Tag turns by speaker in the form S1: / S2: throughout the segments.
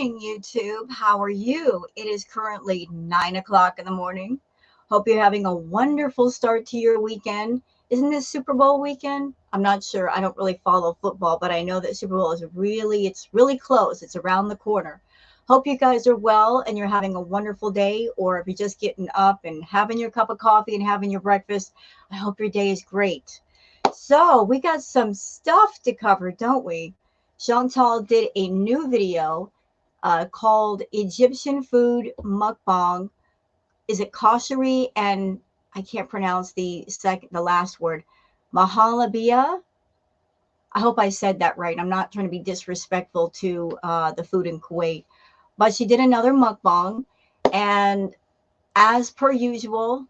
S1: morning, YouTube. How are you? It is currently 9 o'clock in the morning. Hope you're having a wonderful start to your weekend. Isn't this Super Bowl weekend? I'm not sure. I don't really follow football, but I know that Super Bowl is it's really close. It's around the corner. Hope you guys are well and you're having a wonderful day, or if you're just getting up and having your cup of coffee and having your breakfast, I hope your day is great. So we got some stuff to cover, don't we? Chantal did a new video called Egyptian Food Mukbang. Is it koshery? And I can't pronounce the last word. Mahalabia. I hope I said that right. I'm not trying to be disrespectful to the food in Kuwait. But she did another mukbang. And as per usual,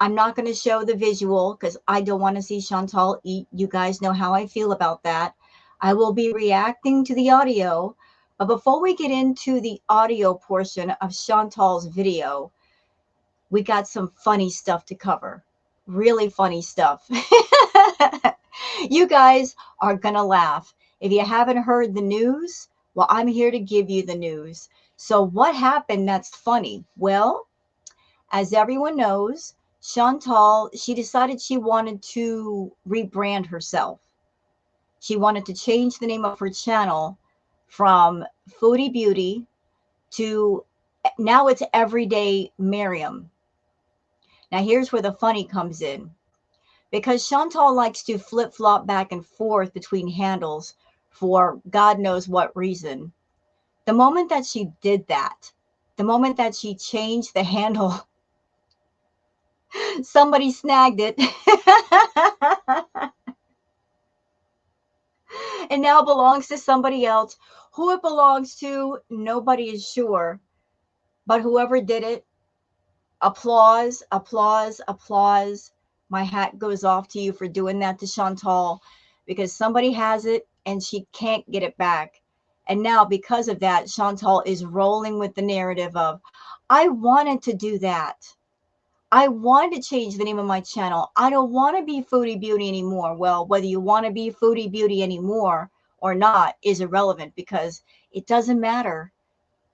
S1: I'm not going to show the visual because I don't want to see Chantal eat. You guys know how I feel about that. I will be reacting to the audio. But before we get into the audio portion of Chantal's video, we got some funny stuff to cover. Really funny stuff. You guys are going to laugh. If you haven't heard the news, well, I'm here to give you the news. So what happened that's funny? Well, as everyone knows, Chantal, she decided she wanted to rebrand herself. She wanted to change the name of her channel from Foodie Beauty to now it's Everyday Miriam. Now here's where the funny comes in. Because Chantal likes to flip-flop back and forth between handles for God knows what reason. The moment that she did that, the moment that she changed the handle, somebody snagged it. And now belongs to somebody else. Who it belongs to, nobody is sure. But whoever did it, applause, applause, applause. My hat goes off to you for doing that to Chantal, because somebody has it and she can't get it back. And now because of that, Chantal is rolling with the narrative of, I wanted to do that. I wanted to change the name of my channel. I don't want to be Foodie Beauty anymore. Well, whether you want to be Foodie Beauty anymore or not is irrelevant, because it doesn't matter.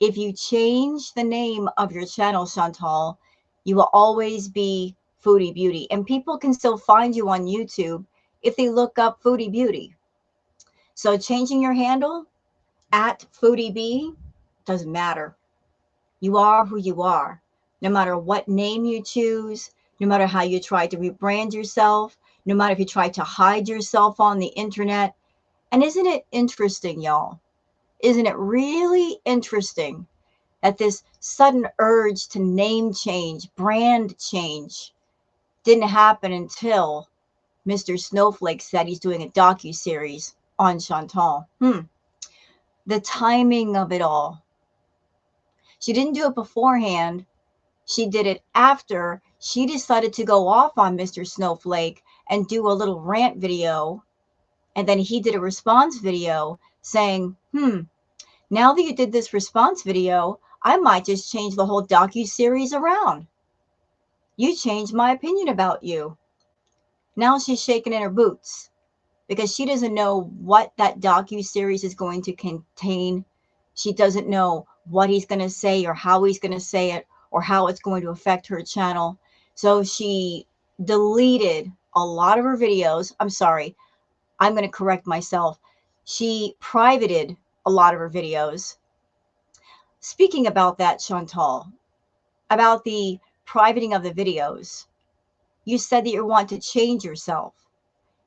S1: If you change the name of your channel, Chantal, you will always be Foodie Beauty. And people can still find you on YouTube if they look up Foodie Beauty. So changing your handle at Foodie B doesn't matter. You are who you are. No matter what name you choose, no matter how you try to rebrand yourself, no matter if you try to hide yourself on the internet. And isn't it interesting, y'all? Isn't it really interesting that this sudden urge to name change, brand change, didn't happen until Mr. Snowflake said he's doing a docuseries on Chantal? The timing of it all. She didn't do it beforehand. She did it after she decided to go off on Mr. Snowflake and do a little rant video. And then he did a response video saying, now that you did this response video, I might just change the whole docuseries around. You changed my opinion about you. Now she's shaking in her boots because she doesn't know what that docuseries is going to contain. She doesn't know what he's going to say or how he's going to say it, or how it's going to affect her channel. So she deleted a lot of her videos. I'm sorry, I'm going to correct myself. She privated a lot of her videos. Speaking about that, Chantal, about the privating of the videos, you said that you want to change yourself.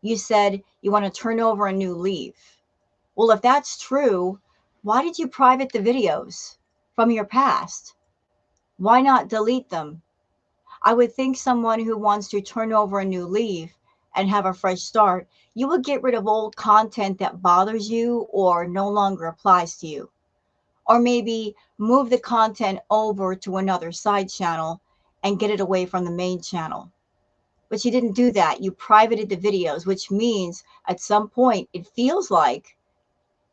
S1: You said you want to turn over a new leaf. Well, if that's true, why did you private the videos from your past? Why not delete them? I would think someone who wants to turn over a new leaf and have a fresh start, you would get rid of old content that bothers you or no longer applies to you. Or maybe move the content over to another side channel and get it away from the main channel. But you didn't do that. You privated the videos, which means at some point it feels like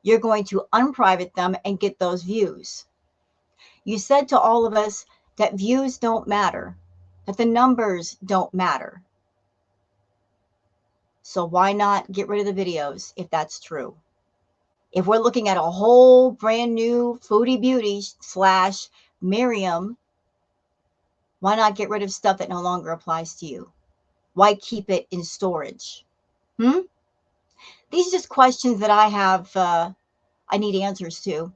S1: you're going to unprivate them and get those views. You said to all of us that views don't matter, that the numbers don't matter. So why not get rid of the videos if that's true? If we're looking at a whole brand new Foodie Beauty slash Miriam, why not get rid of stuff that no longer applies to you? Why keep it in storage? These are just questions that I have, I need answers to.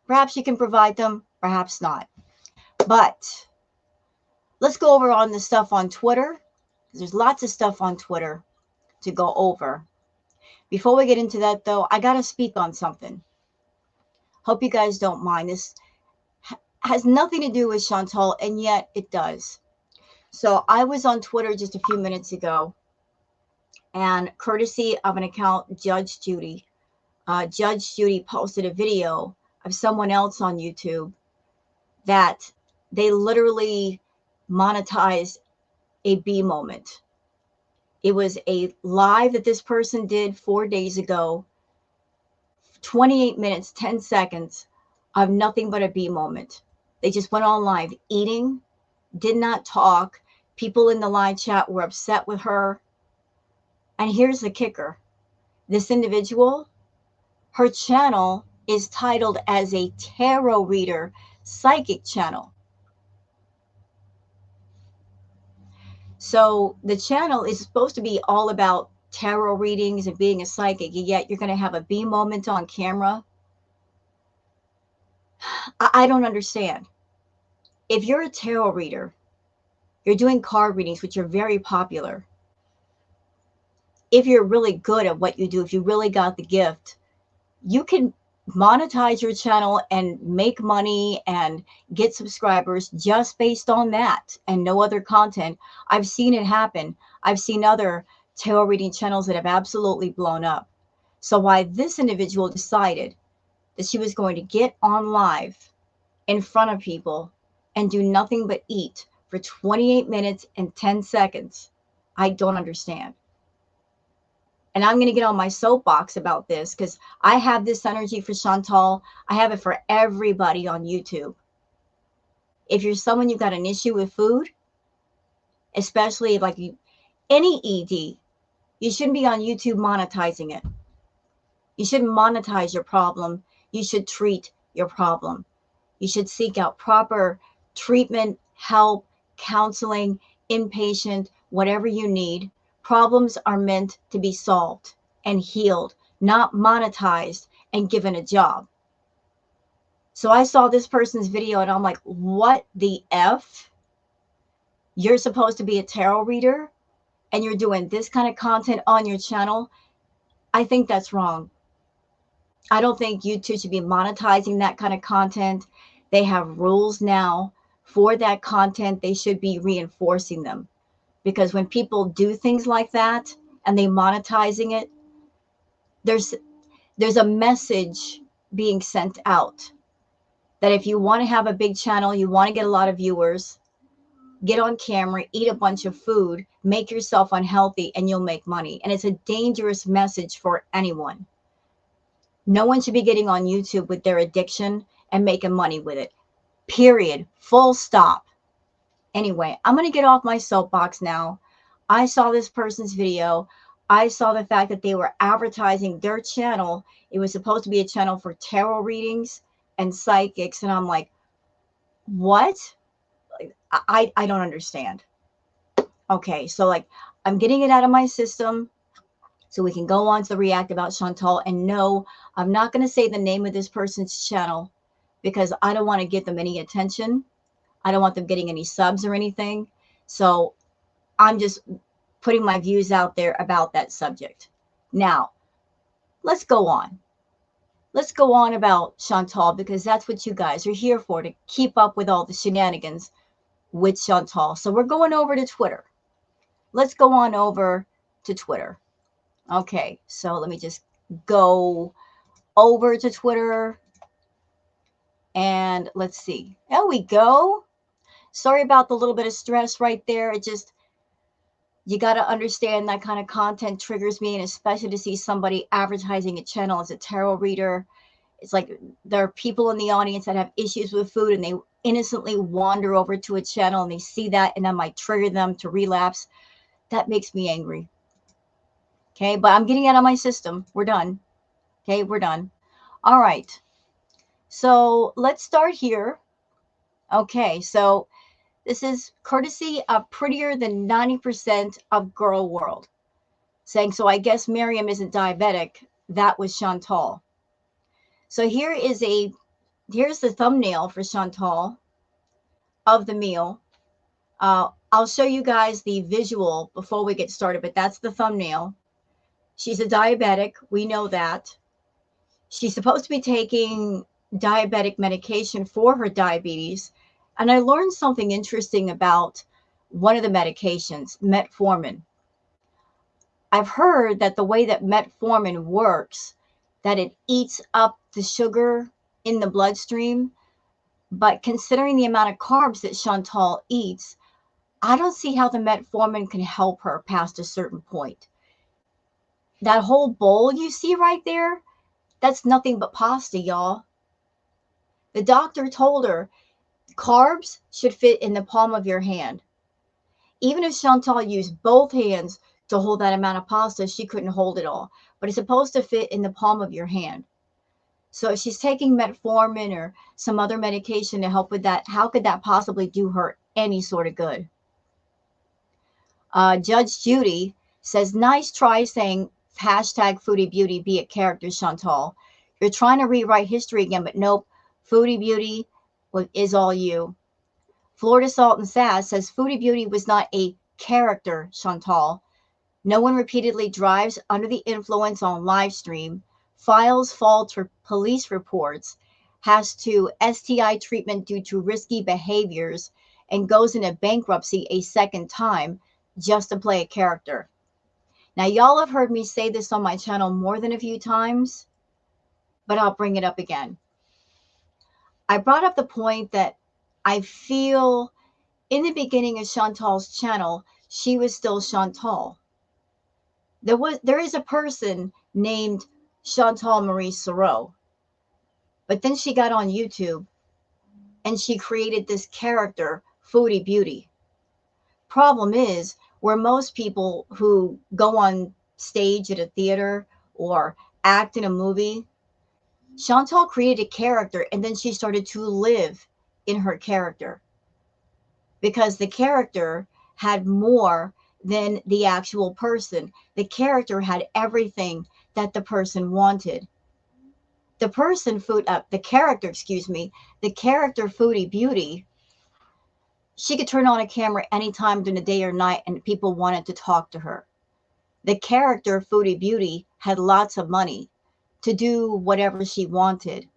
S1: Perhaps you can provide them, perhaps not. But let's go over on the stuff on Twitter. There's lots of stuff on Twitter to go over. Before we get into that, though, I got to speak on something. Hope you guys don't mind. This has nothing to do with Chantal, and yet it does. So I was on Twitter just a few minutes ago, and courtesy of an account, Judge Judy posted a video of someone else on YouTube that they literally monetized a B moment. It was a live that this person did 4 days ago, 28 minutes, 10 seconds of nothing but a B moment. They just went on live eating, did not talk. People in the live chat were upset with her. And here's the kicker. This individual, her channel is titled as a tarot reader psychic channel. So the channel is supposed to be all about tarot readings and being a psychic, and yet you're going to have a B moment on camera. I don't understand. If you're a tarot reader, you're doing card readings, which are very popular. If you're really good at what you do, if you really got the gift, you can monetize your channel and make money and get subscribers just based on that and no other content. I've seen it happen. I've seen other tarot reading channels that have absolutely blown up. So why this individual decided that she was going to get on live in front of people and do nothing but eat for 28 minutes and 10 seconds, I don't understand. And I'm going to get on my soapbox about this because I have this energy for Chantal. I have it for everybody on YouTube. If you're someone you've got an issue with food, especially like any ED, you shouldn't be on YouTube monetizing it. You shouldn't monetize your problem. You should treat your problem. You should seek out proper treatment, help, counseling, inpatient, whatever you need. Problems are meant to be solved and healed, not monetized and given a job. So I saw this person's video and I'm like, what the F? You're supposed to be a tarot reader and you're doing this kind of content on your channel? I think that's wrong. I don't think YouTube should be monetizing that kind of content. They have rules now for that content. They should be reinforcing them. Because when people do things like that and they monetizing it, there's a message being sent out that if you want to have a big channel, you want to get a lot of viewers, get on camera, eat a bunch of food, make yourself unhealthy, and you'll make money. And it's a dangerous message for anyone. No one should be getting on YouTube with their addiction and making money with it. Period. Full stop. Anyway, I'm going to get off my soapbox now. I saw this person's video. I saw the fact that they were advertising their channel. It was supposed to be a channel for tarot readings and psychics. And I'm like, what? I don't understand. Okay, so like I'm getting it out of my system so we can go on to the React about Chantal. And no, I'm not going to say the name of this person's channel because I don't want to give them any attention. I don't want them getting any subs or anything. So I'm just putting my views out there about that subject. Now, let's go on. Let's go on about Chantal because that's what you guys are here for, to keep up with all the shenanigans with Chantal. So we're going over to Twitter. Let's go on over to Twitter. Okay, so let me just go over to Twitter. And let's see. There we go. Sorry about the little bit of stress right there. It just, you got to understand that kind of content triggers me, and especially to see somebody advertising a channel as a tarot reader. It's like there are people in the audience that have issues with food and they innocently wander over to a channel and they see that and that might trigger them to relapse. That makes me angry. Okay, but I'm getting out of my system. We're done. Okay, we're done. All right. So let's start here. Okay. So this is courtesy of prettier than 90% of Girl World saying, so I guess Miriam isn't diabetic. That was Chantal. So here's the thumbnail for Chantal of the meal. I'll show you guys the visual before we get started, but that's the thumbnail. She's a diabetic. We know that. She's supposed to be taking diabetic medication for her diabetes. And I learned something interesting about one of the medications, metformin. I've heard that the way that metformin works, that it eats up the sugar in the bloodstream. But considering the amount of carbs that Chantal eats, I don't see how the metformin can help her past a certain point. That whole bowl you see right there, that's nothing but pasta, y'all. The doctor told her carbs should fit in the palm of your hand. Even if Chantal used both hands to hold that amount of pasta, she couldn't hold it all. But it's supposed to fit in the palm of your hand. So if she's taking metformin or some other medication to help with that, how could that possibly do her any sort of good? Judge Judy says, nice try saying hashtag Foodie Beauty be a character, Chantal. You're trying to rewrite history again, but nope. Foodie Beauty is all you. Florida Salt and Sass says Foodie Beauty was not a character, Chantal. No one repeatedly drives under the influence on live stream, files false police reports, has to STI treatment due to risky behaviors, and goes into bankruptcy a second time just to play a character. Now, y'all have heard me say this on my channel more than a few times, but I'll bring it up again. I brought up the point that I feel in the beginning of Chantal's channel, she was still Chantal. There is a person named Chantal Marie Soreau, but then she got on YouTube and she created this character, Foodie Beauty. Problem is, where most people who go on stage at a theater or act in a movie, Chantal created a character and then she started to live in her character because the character had more than the actual person. The character had everything that the person wanted. The character Foodie Beauty, she could turn on a camera anytime during the day or night and people wanted to talk to her. The character Foodie Beauty had lots of money to do whatever she wanted.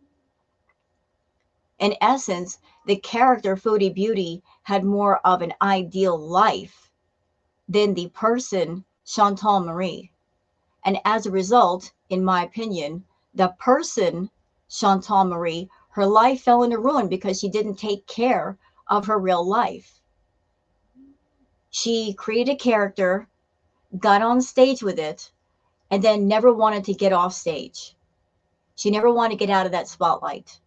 S1: In essence, the character Foodie Beauty had more of an ideal life than the person Chantal Marie. And as a result, in my opinion, the person Chantal Marie, her life fell into ruin because she didn't take care of her real life. She created a character, got on stage with it, and then never wanted to get off stage. She never wanted to get out of that spotlight.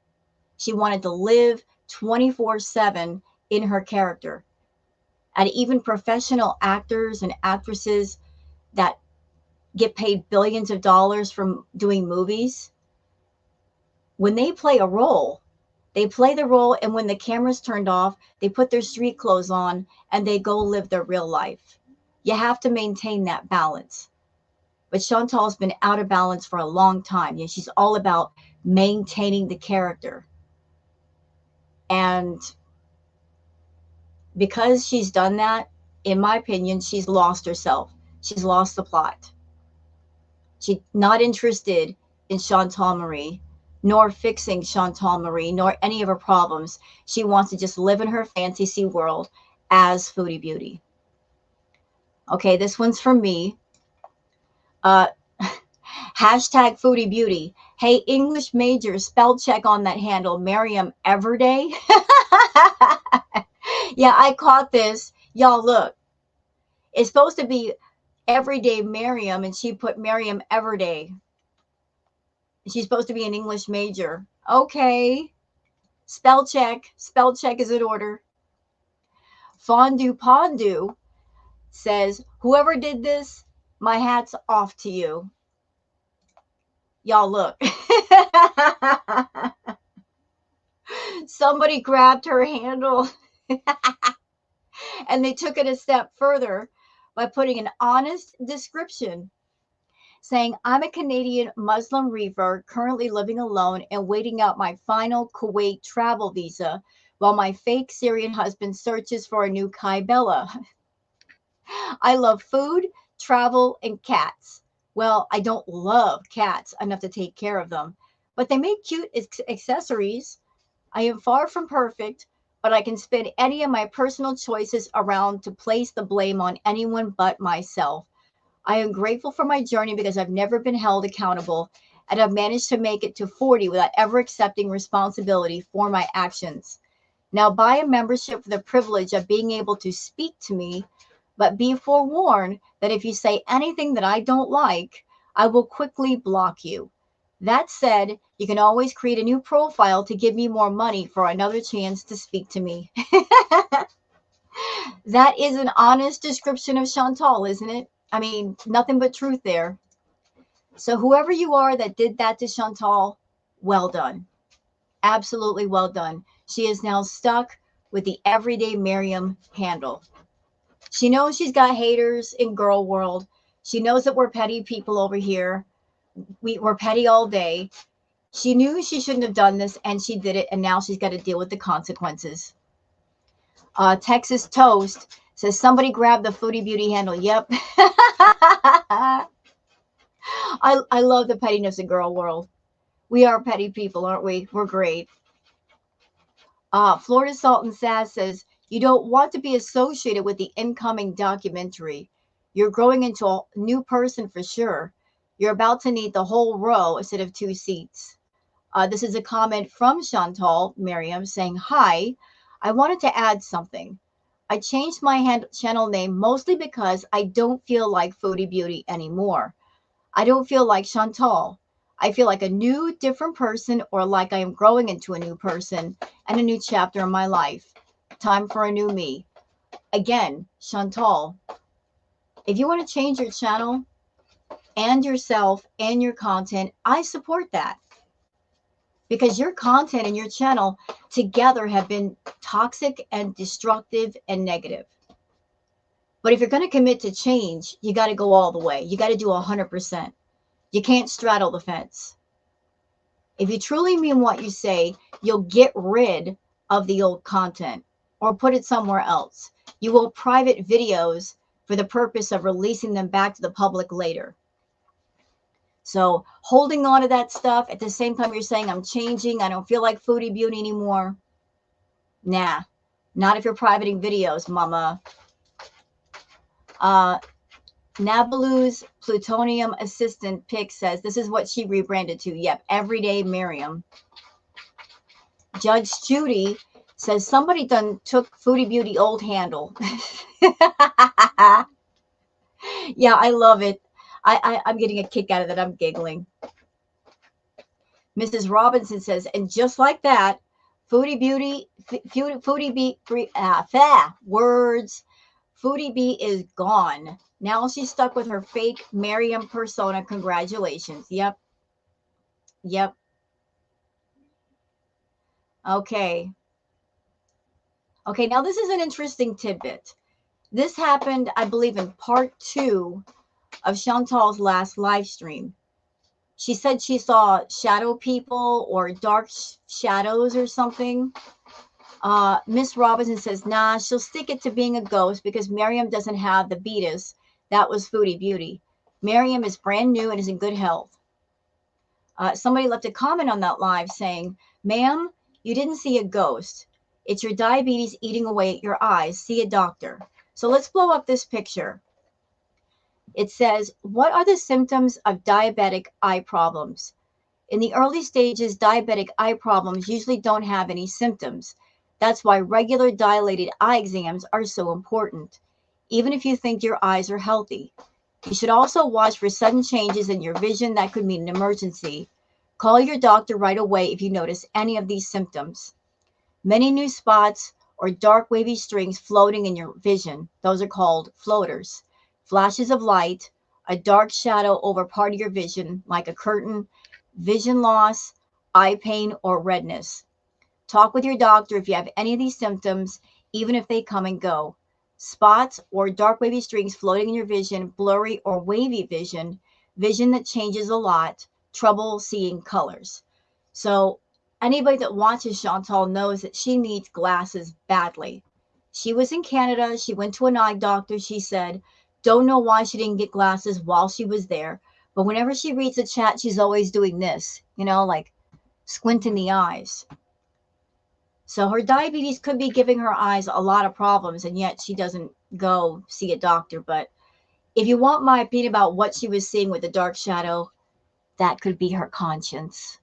S1: She wanted to live 24/7 in her character. And even professional actors and actresses that get paid billions of dollars from doing movies, when they play a role, they play the role, and when the camera's turned off, they put their street clothes on and they go live their real life. You have to maintain that balance. But Chantal's been out of balance for a long time. You know, she's all about maintaining the character. And because she's done that, in my opinion, she's lost herself. She's lost the plot. She's not interested in Chantal Marie, nor fixing Chantal Marie, nor any of her problems. She wants to just live in her fantasy world as Foodie Beauty. Okay, this one's from me. Hashtag Foodie Beauty. Hey, English major, spell check on that handle, Miriam Everyday. Yeah, I caught this. Y'all, look. It's supposed to be Everyday Miriam, and she put Miriam Everyday. She's supposed to be an English major. Okay. Spell check. Spell check is in order. Fondue Pondu says, whoever did this, my hat's off to you. Y'all, look. Somebody grabbed her handle and they took it a step further by putting an honest description saying, I'm a Canadian Muslim revert currently living alone and waiting out my final Kuwait travel visa while my fake Syrian husband searches for a new Kybella. I love food, travel, and cats. Well, I don't love cats enough to take care of them, but they make cute accessories. I am far from perfect, but I can spin any of my personal choices around to place the blame on anyone but myself. I am grateful for my journey because I've never been held accountable and I've managed to make it to 40 without ever accepting responsibility for my actions. Now, buy a membership for the privilege of being able to speak to me, but be forewarned that if you say anything that I don't like, I will quickly block you. That said, you can always create a new profile to give me more money for another chance to speak to me. That is an honest description of Chantal, isn't it? I mean, nothing but truth there. So whoever you are that did that to Chantal, well done. Absolutely well done. She is now stuck with the everyday Miriam handle. She knows she's got haters in girl world. She knows that we're petty people over here. We're petty all day. She knew she shouldn't have done this and she did it, and now she's got to deal with the consequences. Texas Toast says somebody grabbed the Foodie Beauty handle. Yep. I love the pettiness in girl world. We are petty people, aren't we? We're great. Florida Salt and Sass says, you don't want to be associated with the incoming documentary. You're growing into a new person for sure. You're about to need the whole row instead of 2 seats. This is a comment from Chantal Miriam saying, hi, I wanted to add something. I changed my channel name mostly because I don't feel like Foodie Beauty anymore. I don't feel like Chantal. I feel like a new, different person, or like I am growing into a new person and a new chapter in my life. Time for a new me. Again, Chantal, if you want to change your channel and yourself and your content, I support that. Because your content and your channel together have been toxic and destructive and negative. But if you're going to commit to change, you got to go all the way. You got to do 100%. You can't straddle the fence. If you truly mean what you say, you'll get rid of the old content or put it somewhere else. You will private videos for the purpose of releasing them back to the public later. So holding on to that stuff at the same time you're saying, I'm changing, I don't feel like Foodie Beauty anymore. Nah, not if you're privating videos, mama. Nabalu's plutonium assistant pick says this is what she rebranded to. Yep, everyday Miriam. Judge Judy says somebody took Foodie Beauty old handle. Yeah, I love it. I'm getting a kick out of that. I'm giggling. Mrs. Robinson says, and just like that, Foodie Beauty, Foodie Bee, words. Foodie Bee is gone. Now she's stuck with her fake Miriam persona. Congratulations. Yep. Yep. Okay. Okay, now this is an interesting tidbit. This happened, I believe, in part 2 of Chantal's last live stream. She said she saw shadow people or dark shadows or something. Miss Robinson says, nah, she'll stick it to being a ghost because Miriam doesn't have the beatus. That was Foodie Beauty. Miriam is brand new and is in good health. Somebody left a comment on that live saying, ma'am, you didn't see a ghost. It's your diabetes eating away at your eyes. See a doctor. So let's blow up this picture. It says, what are the symptoms of diabetic eye problems? In the early stages, diabetic eye problems usually don't have any symptoms. That's why regular dilated eye exams are so important, even if you think your eyes are healthy. You should also watch for sudden changes in your vision that could mean an emergency. Call your doctor right away if you notice any of these symptoms. Many new spots or dark wavy strings floating in your vision. Those are called floaters. Flashes of light, a dark shadow over part of your vision, like a curtain, vision loss, eye pain, or redness. Talk with your doctor if you have any of these symptoms, even if they come and go. Spots or dark wavy streaks floating in your vision, blurry or wavy vision, vision that changes a lot, trouble seeing colors. So anybody that watches Chantal knows that she needs glasses badly. She was in Canada. She went to an eye doctor. She said, don't know why she didn't get glasses while she was there. But whenever she reads a chat, she's always doing this, like squinting the eyes. So her diabetes could be giving her eyes a lot of problems, and yet she doesn't go see a doctor. But if you want my opinion about what she was seeing with the dark shadow, that could be her conscience.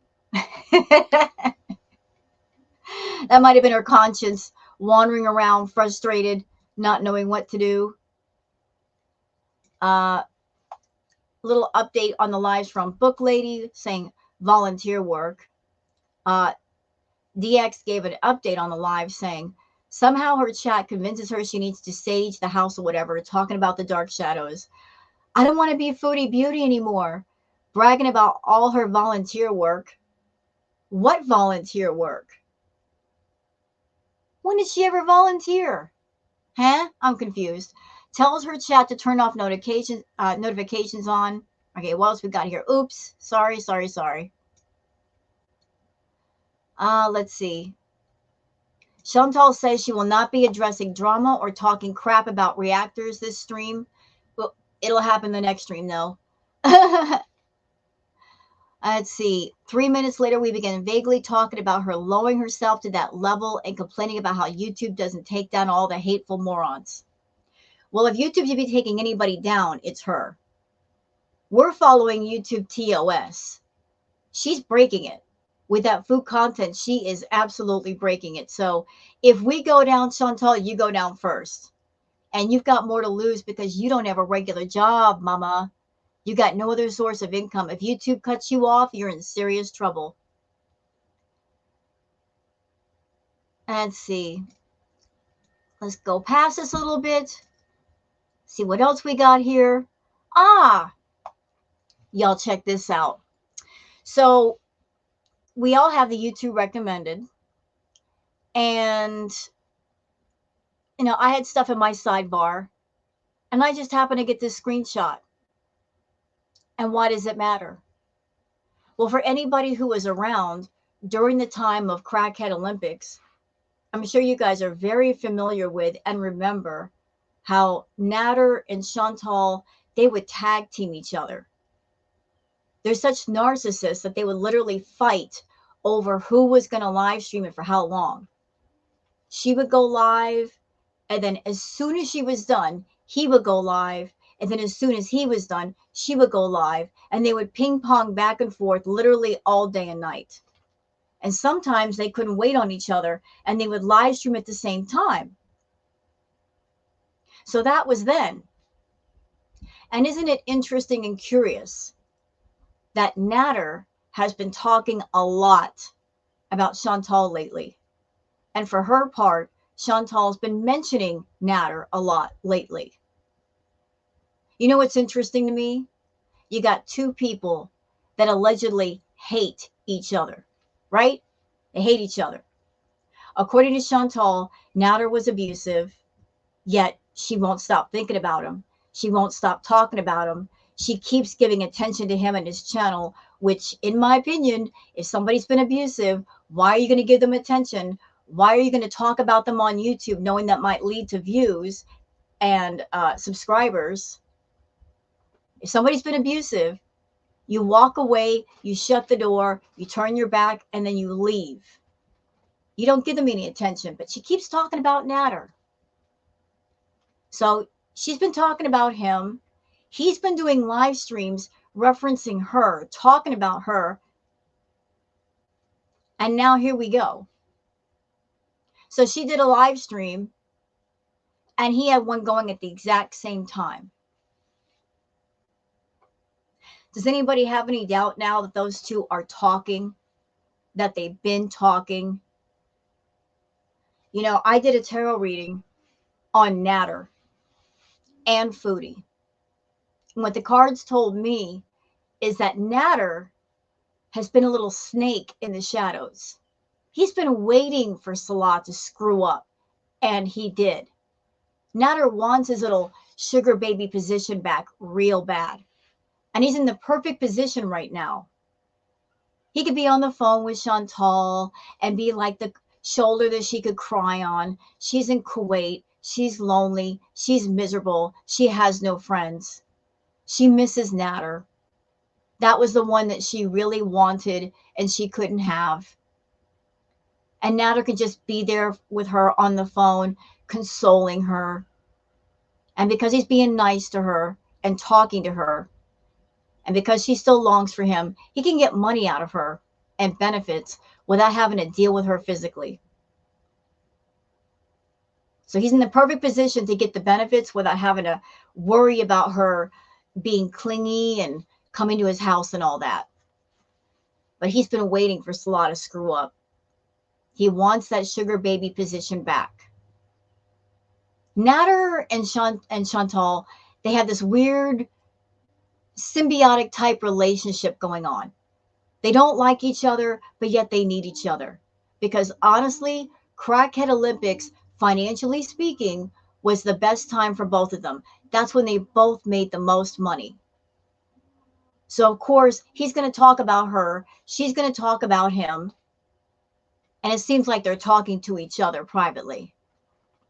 S1: That might have been her conscience wandering around frustrated, not knowing what to do. Little update on the lives from Book Lady saying volunteer work. DX gave an update on the live saying somehow her chat convinces her she needs to sage the house or whatever, talking about the dark shadows. I don't want to be Foodie Beauty anymore, bragging about all her volunteer work. What volunteer work? When did she ever volunteer? Huh? I'm confused. Tells her chat to turn off notifications on. Okay, what else we got here? Oops. Sorry. Let's see. Chantal says she will not be addressing drama or talking crap about reactors this stream. Well, it'll happen the next stream, though. Let's see. 3 minutes later, we begin vaguely talking about her lowering herself to that level and complaining about how YouTube doesn't take down all the hateful morons. Well, if YouTube should be taking anybody down, it's her. We're following YouTube TOS. She's breaking it. With that food content, she is absolutely breaking it. So if we go down, Chantal, you go down first. And you've got more to lose because you don't have a regular job, mama. You got no other source of income. If YouTube cuts you off, you're in serious trouble. Let's see. Let's go past this a little bit. See what else we got here. Y'all check this out. So we all have the YouTube recommended. And, I had stuff in my sidebar. And I just happened to get this screenshot. And why does it matter? Well, for anybody who was around during the time of Crackhead Olympics, I'm sure you guys are very familiar with and remember how Nader and Chantal, they would tag team each other. They're such narcissists that they would literally fight over who was going to live stream it for how long. She would go live, and then as soon as she was done, he would go live. And then as soon as he was done, she would go live. And they would ping pong back and forth literally all day and night. And sometimes they couldn't wait on each other and they would live stream at the same time. So that was then. And isn't it interesting and curious that Nader has been talking a lot about Chantal lately? And for her part, Chantal's been mentioning Nader a lot lately. You know what's interesting to me? You got two people that allegedly hate each other, right? They hate each other. According to Chantal, Nader was abusive, yet she won't stop thinking about him. She won't stop talking about him. She keeps giving attention to him and his channel, which, in my opinion, if somebody's been abusive, why are you going to give them attention? Why are you going to talk about them on YouTube knowing that might lead to views and subscribers? If somebody's been abusive, you walk away, you shut the door, you turn your back, and then you leave. You don't give them any attention, but she keeps talking about Nader. So she's been talking about him. He's been doing live streams referencing her, talking about her. And now here we go. So she did a live stream and he had one going at the exact same time. Does anybody have any doubt now that those two are talking, that they've been talking? I did a tarot reading on Nader and Foodie. And what the cards told me is that Nader has been a little snake in the shadows. He's been waiting for Salah to screw up, and he did. Nader wants his little sugar baby position back real bad. And he's in the perfect position right now. He could be on the phone with Chantal and be like the shoulder that she could cry on. She's in Kuwait. She's lonely. She's miserable. She has no friends. She misses Nader. That was the one that she really wanted and she couldn't have. And Nader could just be there with her on the phone, consoling her. And because he's being nice to her and talking to her, and because she still longs for him, he can get money out of her and benefits without having to deal with her physically. So he's in the perfect position to get the benefits without having to worry about her being clingy and coming to his house and all that. But he's been waiting for Salah to screw up. He wants that sugar baby position back. Nader and Chantal, they have this weird symbiotic type relationship going on. They don't like each other, but yet they need each other. Because honestly, Crackhead Olympics, financially speaking, was the best time for both of them. That's when they both made the most money. So, of course, he's going to talk about her. She's going to talk about him. And it seems like they're talking to each other privately.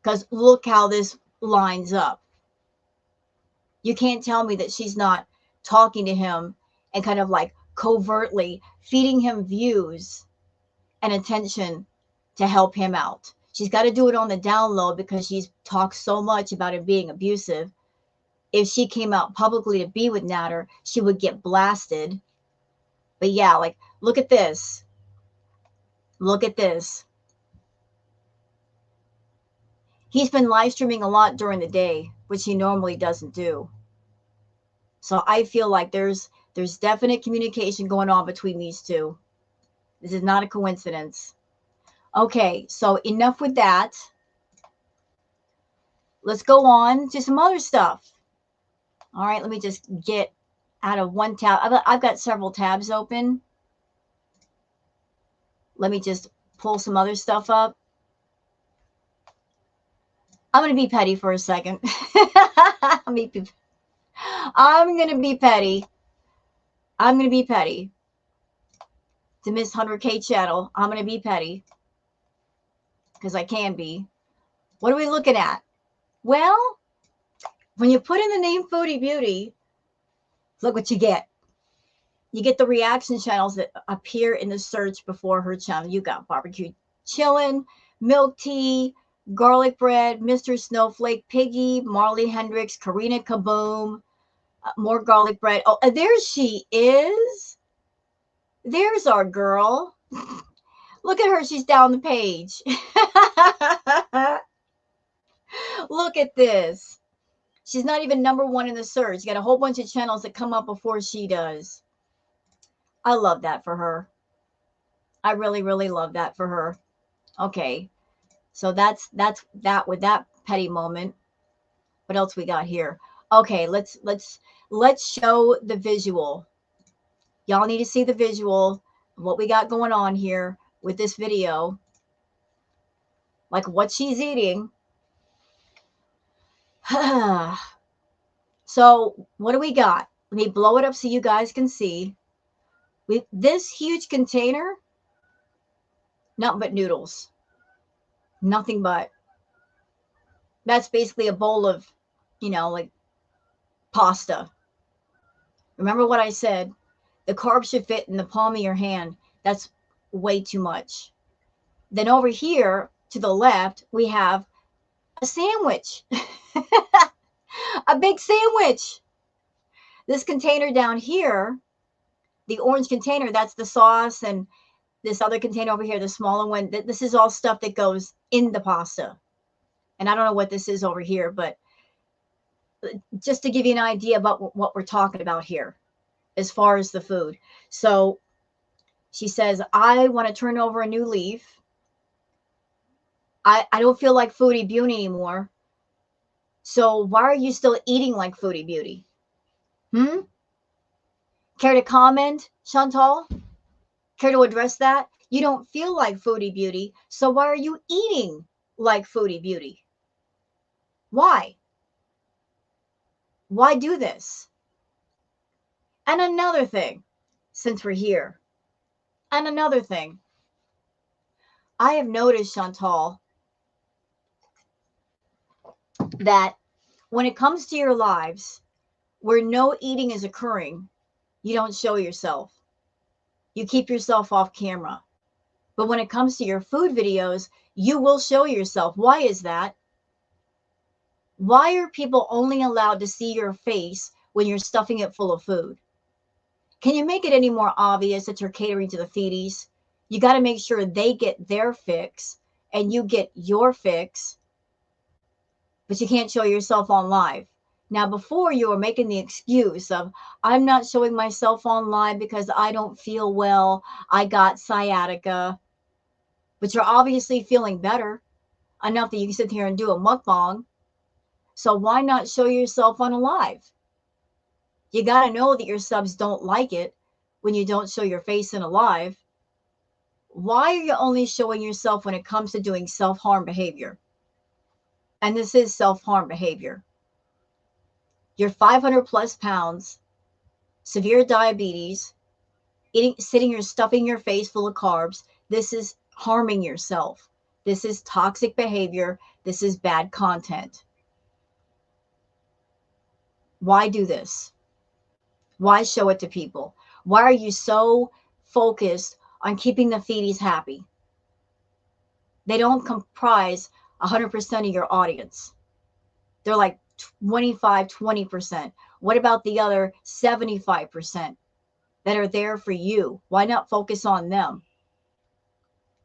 S1: Because look how this lines up. You can't tell me that she's not talking to him and kind of like covertly feeding him views and attention to help him out. She's got to do it on the down low because she's talked so much about him being abusive. If she came out publicly to be with Nader, she would get blasted. But yeah, like, look at this. Look at this. He's been live streaming a lot during the day, which he normally doesn't do. So I feel like there's definite communication going on between these two. This is not a coincidence. Okay, so enough with that. Let's go on to some other stuff. All right, let me just get out of one tab. I've got several tabs open. Let me just pull some other stuff up. I'm going to be petty for a second. I'm going to be petty. I'm going to be petty. To Miss 100K channel, I'm going to be petty. Because I can be. What are we looking at? Well, when you put in the name Foodie Beauty, look what you get. You get the reaction channels that appear in the search before her channel. You got Barbecue Chillin', Milk Tea, Garlic Bread, Mr. Snowflake, Piggy, Marley Hendrix, Karina Kaboom, more Garlic Bread. Oh, there she is. There's our girl. Look at her. She's down the page. Look at this. She's not even #1 in the search. You got a whole bunch of channels that come up before she does. I love that for her. I really, really love that for her. Okay. So that's that with that petty moment. What else we got here? Okay, let's show the visual. Y'all need to see the visual of what we got going on here with this video. Like what she's eating. So what do we got? Let me blow it up so you guys can see. This huge container, nothing but noodles. Nothing but. That's basically a bowl of, like pasta. Remember what I said? The carbs should fit in the palm of your hand. That's way too much. Then over here to the left, we have a sandwich. A big sandwich. This container down here, the orange container, that's the sauce, and this other container over here, the smaller one, this is all stuff that goes in the pasta. And I don't know what this is over here, but just to give you an idea about what we're talking about here as far as the food. So she says, I want to turn over a new leaf. I don't feel like Foodie Beauty anymore. So why are you still eating like Foodie Beauty? Care to comment, Chantal? Care to address that? You don't feel like Foodie Beauty, so why are you eating like Foodie Beauty? Why? Why do this? And another thing, since we're here, and another thing, I have noticed, Chantal, that when it comes to your lives where no eating is occurring, you don't show yourself. You keep yourself off camera. But when it comes to your food videos, you will show yourself. Why is that? Why are people only allowed to see your face when you're stuffing it full of food? Can you make it any more obvious that you're catering to the feedies? You got to make sure they get their fix and you get your fix, but you can't show yourself on live. Now, before you were making the excuse of, I'm not showing myself on live because I don't feel well. I got sciatica, but you're obviously feeling better enough that you can sit here and do a mukbang. So why not show yourself on a live? You got to know that your subs don't like it when you don't show your face in a live. Why are you only showing yourself when it comes to doing self-harm behavior? And this is self-harm behavior. You're 500 plus pounds, severe diabetes, sitting here stuffing your face full of carbs. This is harming yourself. This is toxic behavior. This is bad content. Why do this? Why show it to people? Why are you so focused on keeping the feedies happy? They don't comprise 100% of your audience. They're like 25, 20%. What about the other 75% that are there for you? Why not focus on them?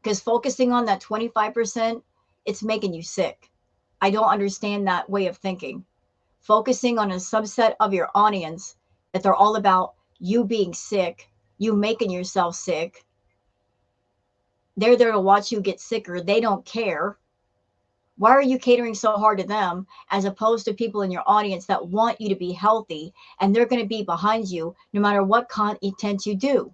S1: Because focusing on that 25%, it's making you sick. I don't understand that way of thinking. Focusing on a subset of your audience that they're all about you being sick, you making yourself sick. They're there to watch you get sicker. They don't care. Why are you catering so hard to them as opposed to people in your audience that want you to be healthy and they're going to be behind you no matter what content you do?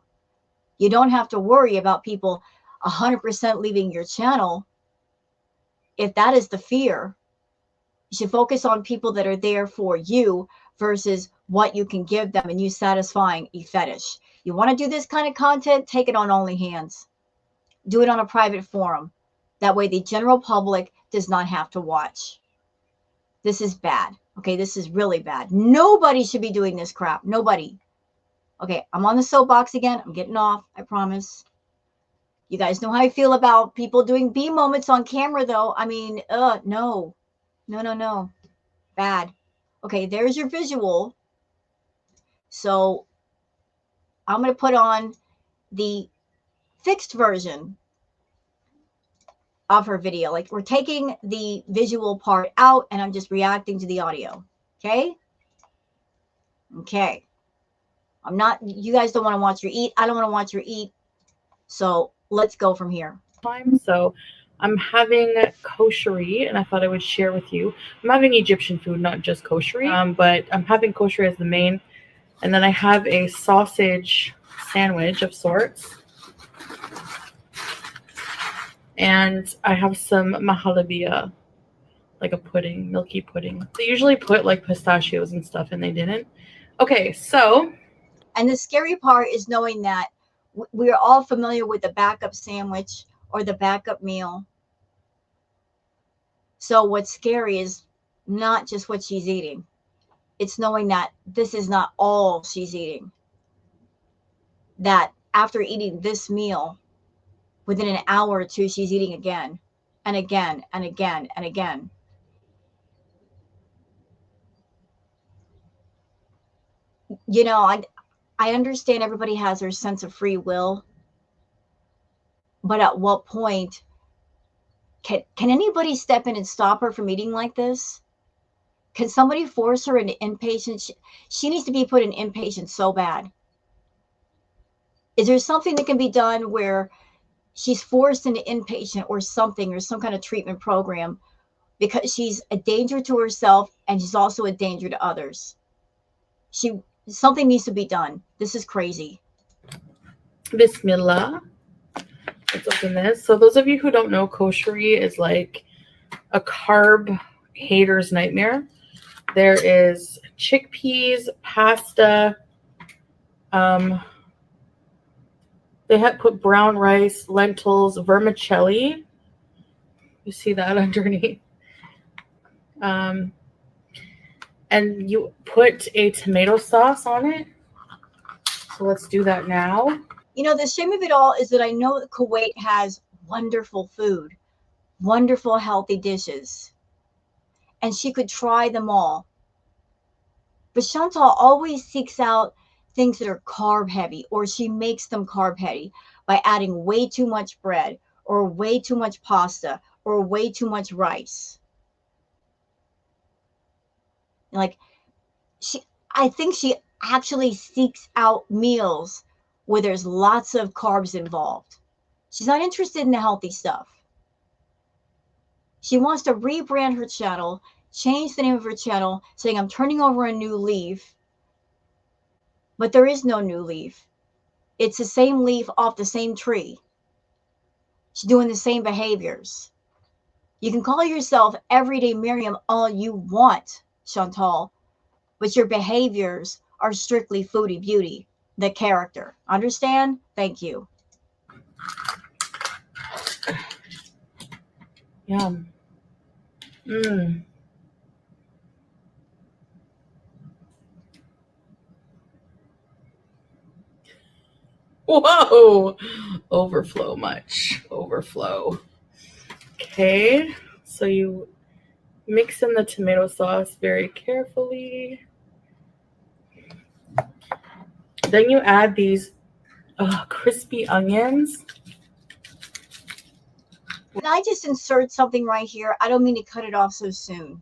S1: You don't have to worry about people 100% leaving your channel. If that is the fear, you should focus on people that are there for you versus what you can give them and you satisfying a fetish. You want to do this kind of content? Take it on OnlyHands. Do it on a private forum. That way the general public does not have to watch. This is bad. Okay, this is really bad. Nobody should be doing this crap. Nobody. Okay, I'm on the soapbox again. I'm getting off, I promise. You guys know how I feel about people doing B moments on camera, though. I mean, no. No. Bad. Okay, there's your visual. So I'm going to put on the fixed version of her video. Like, we're taking the visual part out and I'm just reacting to the audio. Okay? Okay. You guys don't want to watch her eat. I don't want to watch her eat. So let's go from here.
S2: So I'm having koshery, and I thought I would share with you. I'm having Egyptian food, not just koshery, but I'm having koshery as the main. And then I have a sausage sandwich of sorts. And I have some mahalabia, like a pudding, milky pudding. They usually put like pistachios and stuff, and they didn't. Okay, so.
S1: And the scary part is knowing that we are all familiar with the backup sandwich or the backup meal. So what's scary is not just what she's eating. It's knowing that this is not all she's eating. That after eating this meal, within an hour or two, she's eating again and again and again and again. You know, I understand everybody has their sense of free will, but at what point can anybody step in and stop her from eating like this? Can somebody force her into inpatient? She needs to be put in inpatient so bad. Is there something that can be done where she's forced into inpatient or something, or some kind of treatment program, because she's a danger to herself and she's also a danger to others? Something needs to be done. This is crazy.
S2: Bismillah. Let's open this. So those of you who don't know, koshery is like a carb hater's nightmare. There is chickpeas, pasta. They had put brown rice, lentils, vermicelli. You see that underneath. Um, and you put a tomato sauce on it. So let's do that now.
S1: You know, the shame of it all is that I know that Kuwait has wonderful food, wonderful healthy dishes, and she could try them all. But Chantal always seeks out things that are carb heavy, or she makes them carb heavy by adding way too much bread, or way too much pasta, or way too much rice. Like, I think she actually seeks out meals where there's lots of carbs involved. She's not interested in the healthy stuff. She wants to rebrand her channel, change the name of her channel, saying, I'm turning over a new leaf. But there is no new leaf. It's the same leaf off the same tree. She's doing the same behaviors. You can call yourself Everyday Miriam all you want, Chantal, but your behaviors are strictly foodie beauty, the character. Understand? Thank you.
S2: Yum. Mmm. Whoa! Overflow much. Overflow. Okay. So you mix in the tomato sauce very carefully. Then you add these crispy onions.
S1: Can I just insert something right here? I don't mean to cut it off so soon.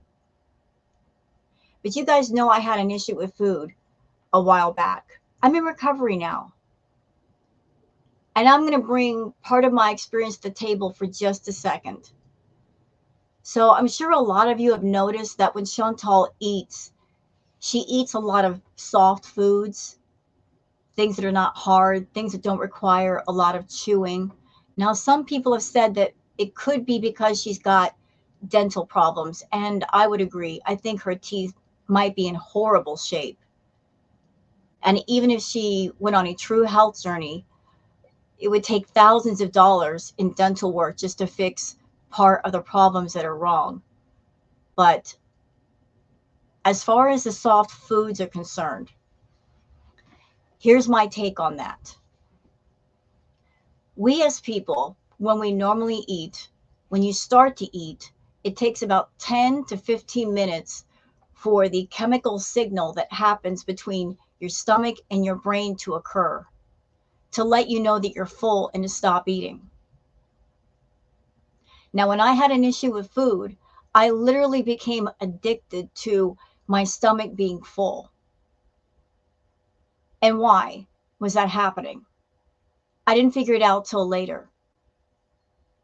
S1: But you guys know I had an issue with food a while back. I'm in recovery now. And I'm going to bring part of my experience to the table for just a second. So I'm sure a lot of you have noticed that when Chantal eats, she eats a lot of soft foods, things that are not hard, things that don't require a lot of chewing. Now, some people have said that it could be because she's got dental problems, and I would agree. I think her teeth might be in horrible shape. And even if she went on a true health journey, it would take thousands of dollars in dental work just to fix part of the problems that are wrong. But as far as the soft foods are concerned, here's my take on that. We as people, when we normally eat, when you start to eat, it takes about 10 to 15 minutes for the chemical signal that happens between your stomach and your brain to occur, to let you know that you're full and to stop eating. Now, when I had an issue with food, I literally became addicted to my stomach being full. And why was that happening? I didn't figure it out till later.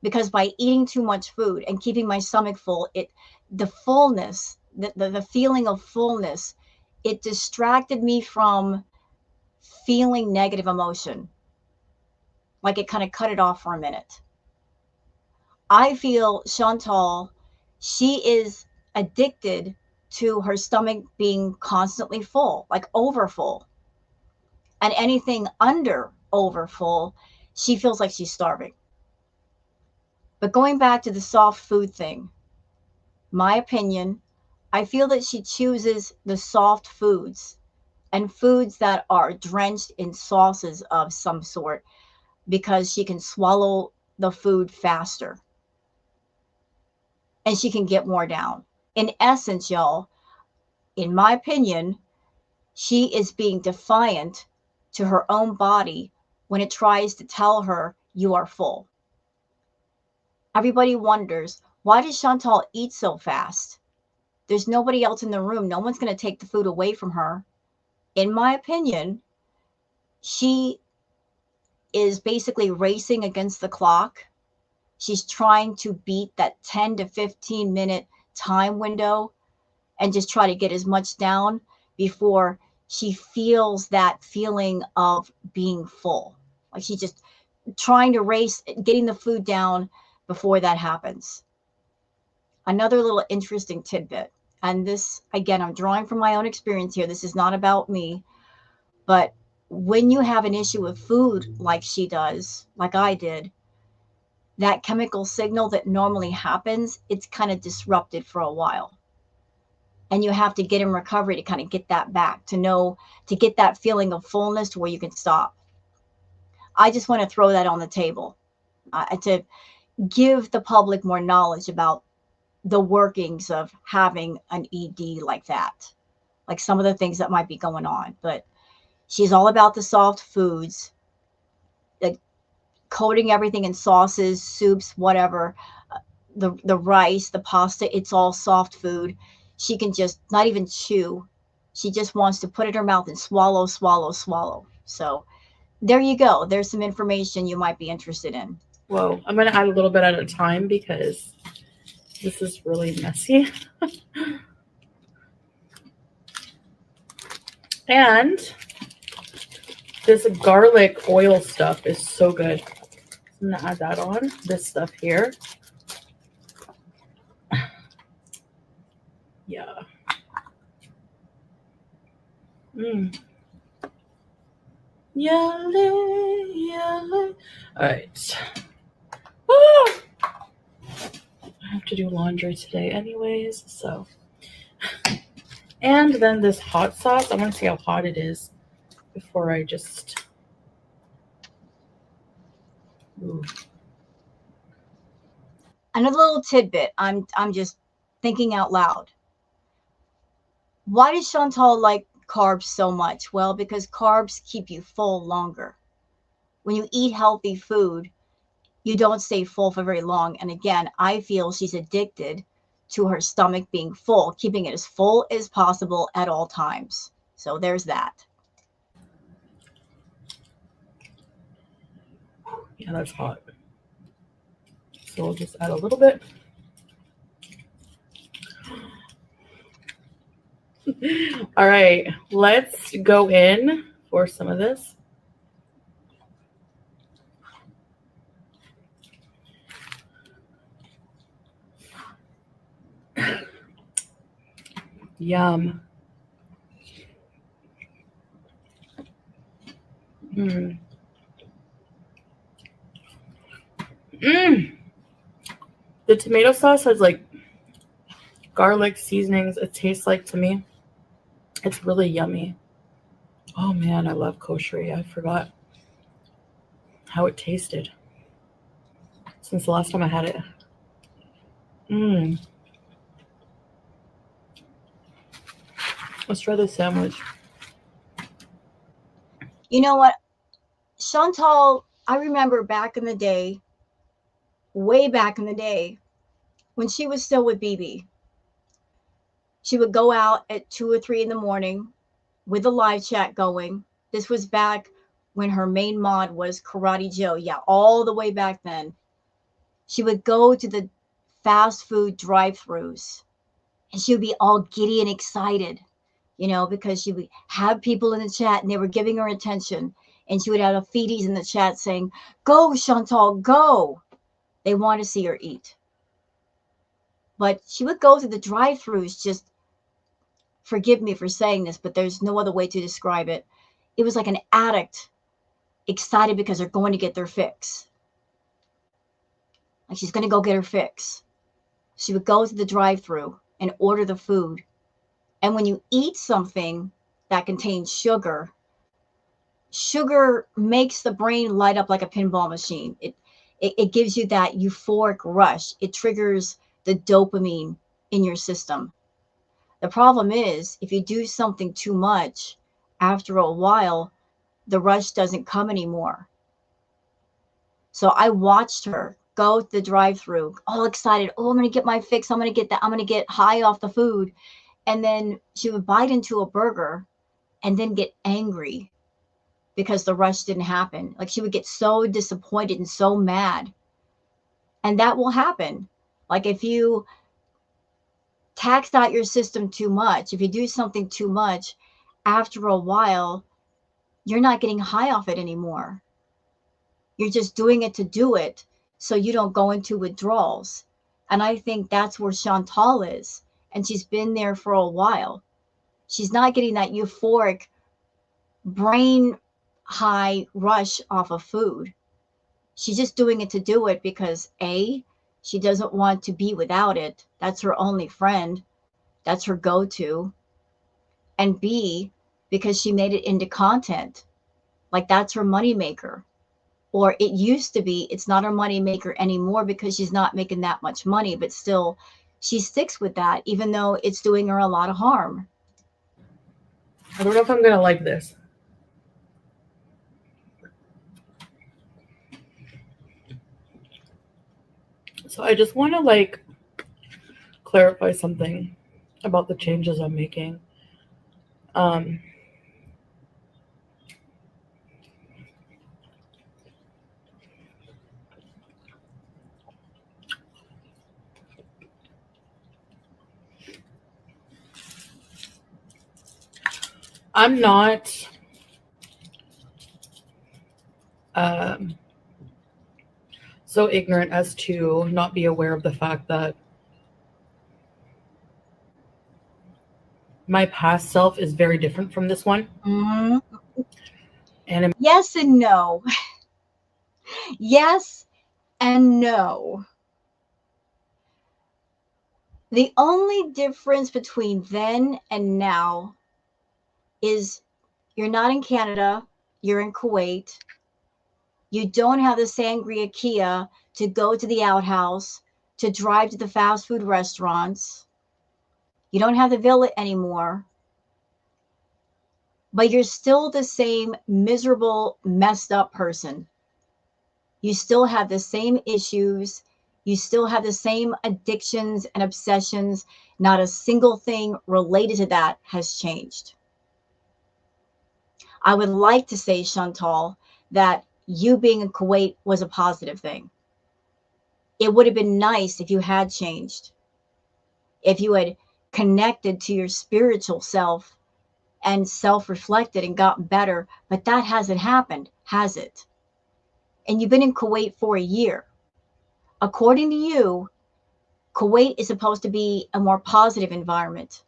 S1: Because by eating too much food and keeping my stomach full, the fullness, the feeling of fullness, it distracted me from feeling negative emotion. Like it kind of cut it off for a minute. I feel Chantal, she is addicted to her stomach being constantly full, like overfull. And anything under overfull, she feels like she's starving. But going back to the soft food thing, my opinion, I feel that she chooses the soft foods and foods that are drenched in sauces of some sort because she can swallow the food faster and she can get more down. In essence, y'all, in my opinion, she is being defiant to her own body when it tries to tell her you are full. Everybody wonders, why does Chantal eat so fast? There's nobody else in the room. No one's going to take the food away from her. In my opinion, she is basically racing against the clock. She's trying to beat that 10 to 15 minute time window and just try to get as much down before she feels that feeling of being full. Like she's just trying to race getting the food down before that happens. Another little interesting tidbit, and this, again, I'm drawing from my own experience here. This is not about me, but when you have an issue with food like she does, like I did, that chemical signal that normally happens, it's kind of disrupted for a while. And you have to get in recovery to kind of get that back, to know, to get that feeling of fullness to where you can stop. I just want to throw that on the table to give the public more knowledge about the workings of having an ED like that, like some of the things that might be going on. But she's all about the soft foods, like coating everything in sauces, soups, whatever. The rice, the pasta, it's all soft food. She can just not even chew. She just wants to put it in her mouth and swallow, swallow, swallow. So there you go. There's some information you might be interested in.
S2: Whoa, I'm going to add a little bit at a time because this is really messy. And this garlic oil stuff is so good. I'm going to add that on, this stuff here. Yeah. Yale, yale. All right. Oh! I have to do laundry today anyways, so. And then this hot sauce. I want to see how hot it is before I just... Ooh.
S1: Another little tidbit. I'm just thinking out loud. Why does Chantal like carbs so much? Well, because carbs keep you full longer. When you eat healthy food, you don't stay full for very long. And again, I feel she's addicted to her stomach being full, keeping it as full as possible at all times. So there's that.
S2: Yeah, that's hot. So we'll just add a little bit. All right, let's go in for some of this. Yum. Mm. The tomato sauce has like garlic seasonings. It tastes like to me. It's really yummy. Oh man, I love kosher. I forgot how it tasted since the last time I had it. Let's try this sandwich.
S1: You know what? Chantal, I remember back in the day, way back in the day, when she was still with BB, she would go out at 2 or 3 in the morning with the live chat going. This was back when her main mod was Karate Joe. Yeah, all the way back then. She would go to the fast food drive-thrus and she would be all giddy and excited, you know, because she would have people in the chat and they were giving her attention. And she would have a feedies in the chat saying, "Go, Chantal, go." They want to see her eat. But she would go to the drive-thrus, just, forgive me for saying this, but there's no other way to describe it. It was like an addict excited because they're going to get their fix. Like she's going to go get her fix. She would go to the drive-thru and order the food. And when you eat something that contains sugar, sugar makes the brain light up like a pinball machine. It gives you that euphoric rush. It triggers the dopamine in your system. The problem is, if you do something too much, after a while, the rush doesn't come anymore. So I watched her go to the drive-thru, all excited. Oh, I'm going to get my fix. I'm going to get that. I'm going to get high off the food. And then she would bite into a burger and then get angry because the rush didn't happen. Like she would get so disappointed and so mad. And that will happen. Like if you tax out your system too much, if you do something too much, after a while, you're not getting high off it anymore. You're just doing it to do it so you don't go into withdrawals. And I think that's where Chantal is. And she's been there for a while. She's not getting that euphoric brain high rush off of food. She's just doing it to do it because A, she doesn't want to be without it. That's her only friend. That's her go to. And B, because she made it into content. Like that's her moneymaker. Or it used to be, it's not her moneymaker anymore because she's not making that much money, but still she sticks with that, even though it's doing her a lot of harm.
S2: I don't know if I'm going to like this. So I just want to like clarify something about the changes I'm making. Um, I'm not so ignorant as to not be aware of the fact that my past self is very different from this one.
S1: Mm-hmm.
S2: And
S1: Yes and no. Yes and no. The only difference between then and now is you're not in Canada, you're in Kuwait. You don't have the sangria Kia to go to the outhouse, to drive to the fast food restaurants. You don't have the villa anymore. But you're still the same miserable, messed up person. You still have the same issues. You still have the same addictions and obsessions. Not a single thing related to that has changed. I would like to say, Chantal, that you being in Kuwait was a positive thing. It would have been nice if you had changed, if you had connected to your spiritual self and self reflected and gotten better, but that hasn't happened, has it? And you've been in Kuwait for a year. According to you, Kuwait is supposed to be a more positive environment.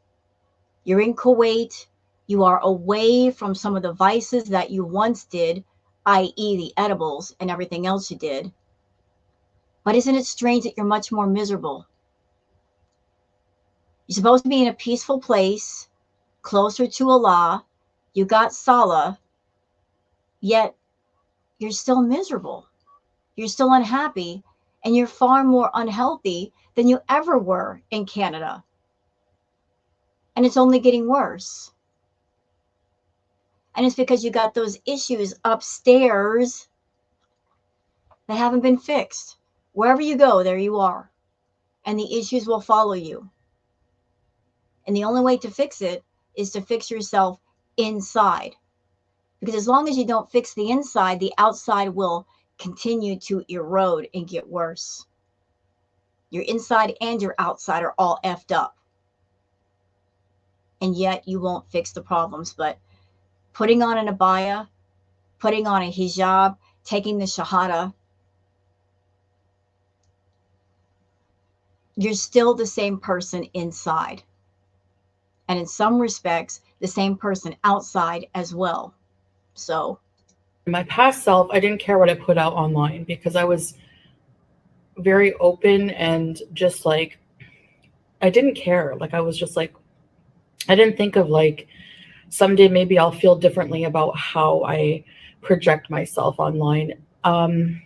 S1: You're in Kuwait, you are away from some of the vices that you once did, i.e., the edibles and everything else you did. But isn't it strange that you're much more miserable? You're supposed to be in a peaceful place, closer to Allah. You got Salah, yet you're still miserable. You're still unhappy, and you're far more unhealthy than you ever were in Canada. And it's only getting worse. And it's because you got those issues upstairs that haven't been fixed. Wherever you go, there you are. And the issues will follow you. And the only way to fix it is to fix yourself inside. Because as long as you don't fix the inside, the outside will continue to erode and get worse. Your inside and your outside are all effed up. And yet you won't fix the problems. But putting on an abaya, putting on a hijab, taking the shahada, you're still the same person inside. And in some respects, the same person outside as well. So,
S2: my past self, I didn't care what I put out online because I was very open and just like, I didn't care. Like, I was just like, I didn't think of like, someday maybe I'll feel differently about how I project myself online. I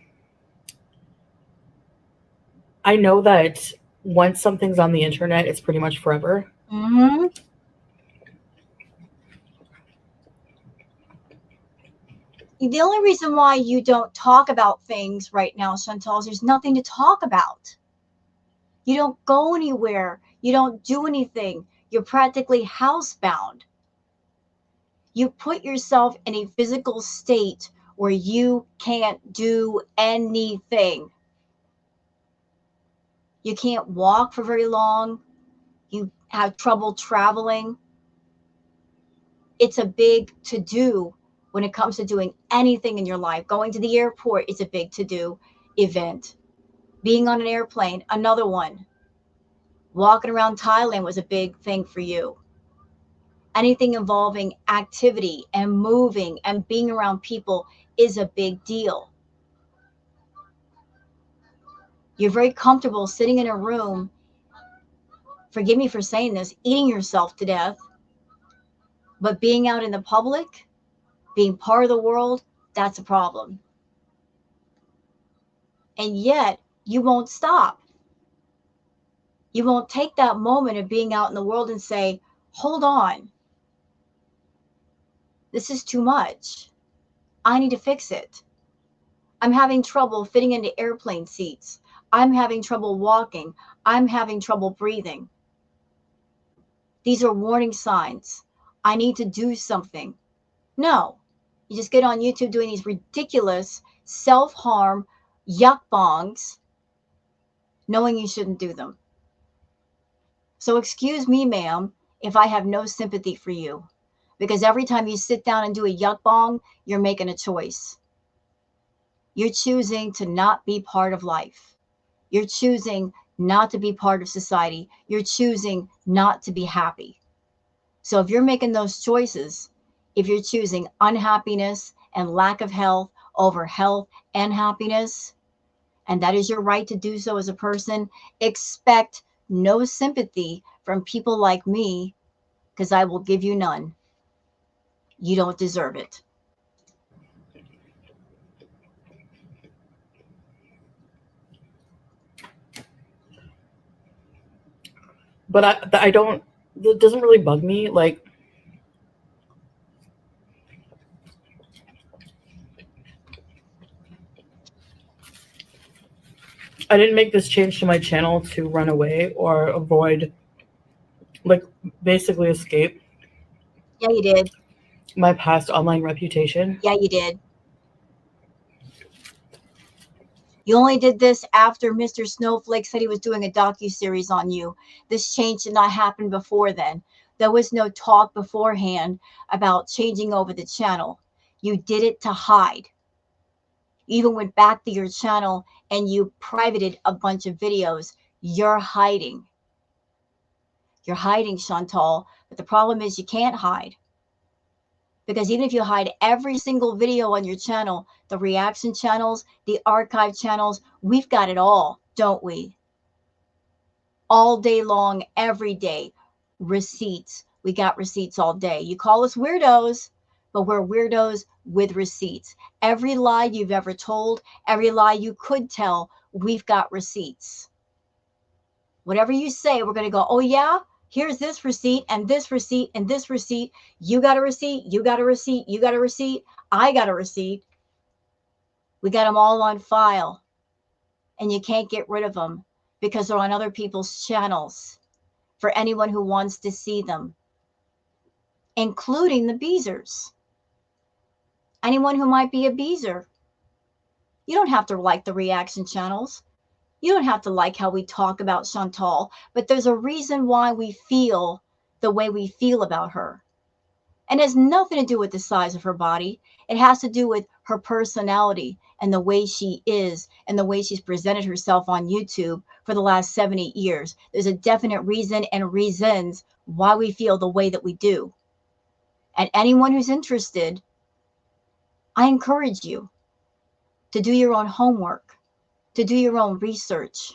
S2: know that once something's on the internet, it's pretty much forever.
S1: mm-hmm. The only reason why you don't talk about things right now, Chantal, is there's nothing to talk about. You don't go anywhere. You don't do anything. You're practically housebound. You put yourself in a physical state where you can't do anything. You can't walk for very long. You have trouble traveling. It's a big to do when it comes to doing anything in your life. Going to the airport is a big to-do event. Being on an airplane, another one. Walking around Thailand was a big thing for you. Anything involving activity and moving and being around people is a big deal. You're very comfortable sitting in a room, forgive me for saying this, eating yourself to death, but being out in the public, being part of the world, that's a problem. And yet, you won't stop. You won't take that moment of being out in the world and say, hold on, this is too much. I need to fix it. I'm having trouble fitting into airplane seats. I'm having trouble walking. I'm having trouble breathing. These are warning signs. I need to do something. No, you just get on YouTube doing these ridiculous self-harm yuck bongs, knowing you shouldn't do them. So excuse me, ma'am, if I have no sympathy for you, because every time you sit down and do a yuck bong, you're making a choice. You're choosing to not be part of life. You're choosing not to be part of society. You're choosing not to be happy. So if you're making those choices, if you're choosing unhappiness and lack of health over health and happiness, and that is your right to do so as a person, expect no sympathy from people like me, because I will give you none. You don't deserve it.
S2: But I don't. It doesn't really bug me. Like, I didn't make this change to my channel to run away or avoid, like, basically escape
S1: Yeah, you did.
S2: my past online reputation.
S1: Yeah, you did. You only did this after Mr. Snowflake said he was doing a docu-series on you. This change did not happen before then. There was no talk beforehand about changing over the channel. You did it to hide. You even went back to your channel and you privated a bunch of videos. You're hiding. You're hiding, Chantal. But the problem is you can't hide. Because even if you hide every single video on your channel, the reaction channels, the archive channels, we've got it all, don't we? All day long, every day. Receipts. We got receipts all day. You call us weirdos, but we're weirdos with receipts. Every lie you've ever told, every lie you could tell, we've got receipts. Whatever you say, we're going to go, oh yeah, here's this receipt and this receipt and this receipt. You got a receipt, you got a receipt, you got a receipt, I got a receipt. We got them all on file, and you can't get rid of them because they're on other people's channels for anyone who wants to see them, including the beezers. Anyone who might be a beezer. You don't have to like the reaction channels. You don't have to like how we talk about Chantal, but there's a reason why we feel the way we feel about her. And it has nothing to do with the size of her body. It has to do with her personality and the way she is and the way she's presented herself on YouTube for the last 7-8 years. There's a definite reason and reasons why we feel the way that we do. And anyone who's interested, I encourage you to do your own homework, to do your own research.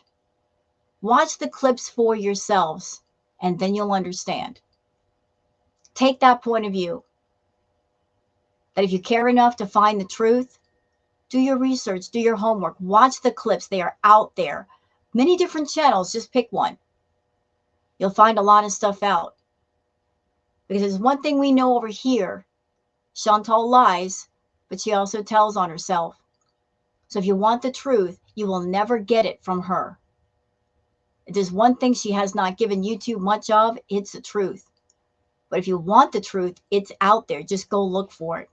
S1: Watch the clips for yourselves, and then you'll understand. Take that point of view. That if you care enough to find the truth, do your research, do your homework, watch the clips. They are out there. Many different channels, just pick one. You'll find a lot of stuff out. Because there's one thing we know over here. Chantal lies, but she also tells on herself. So if you want the truth, you will never get it from her. If there's one thing she has not given YouTube much of, it's the truth. But if you want the truth, it's out there. Just go look for it.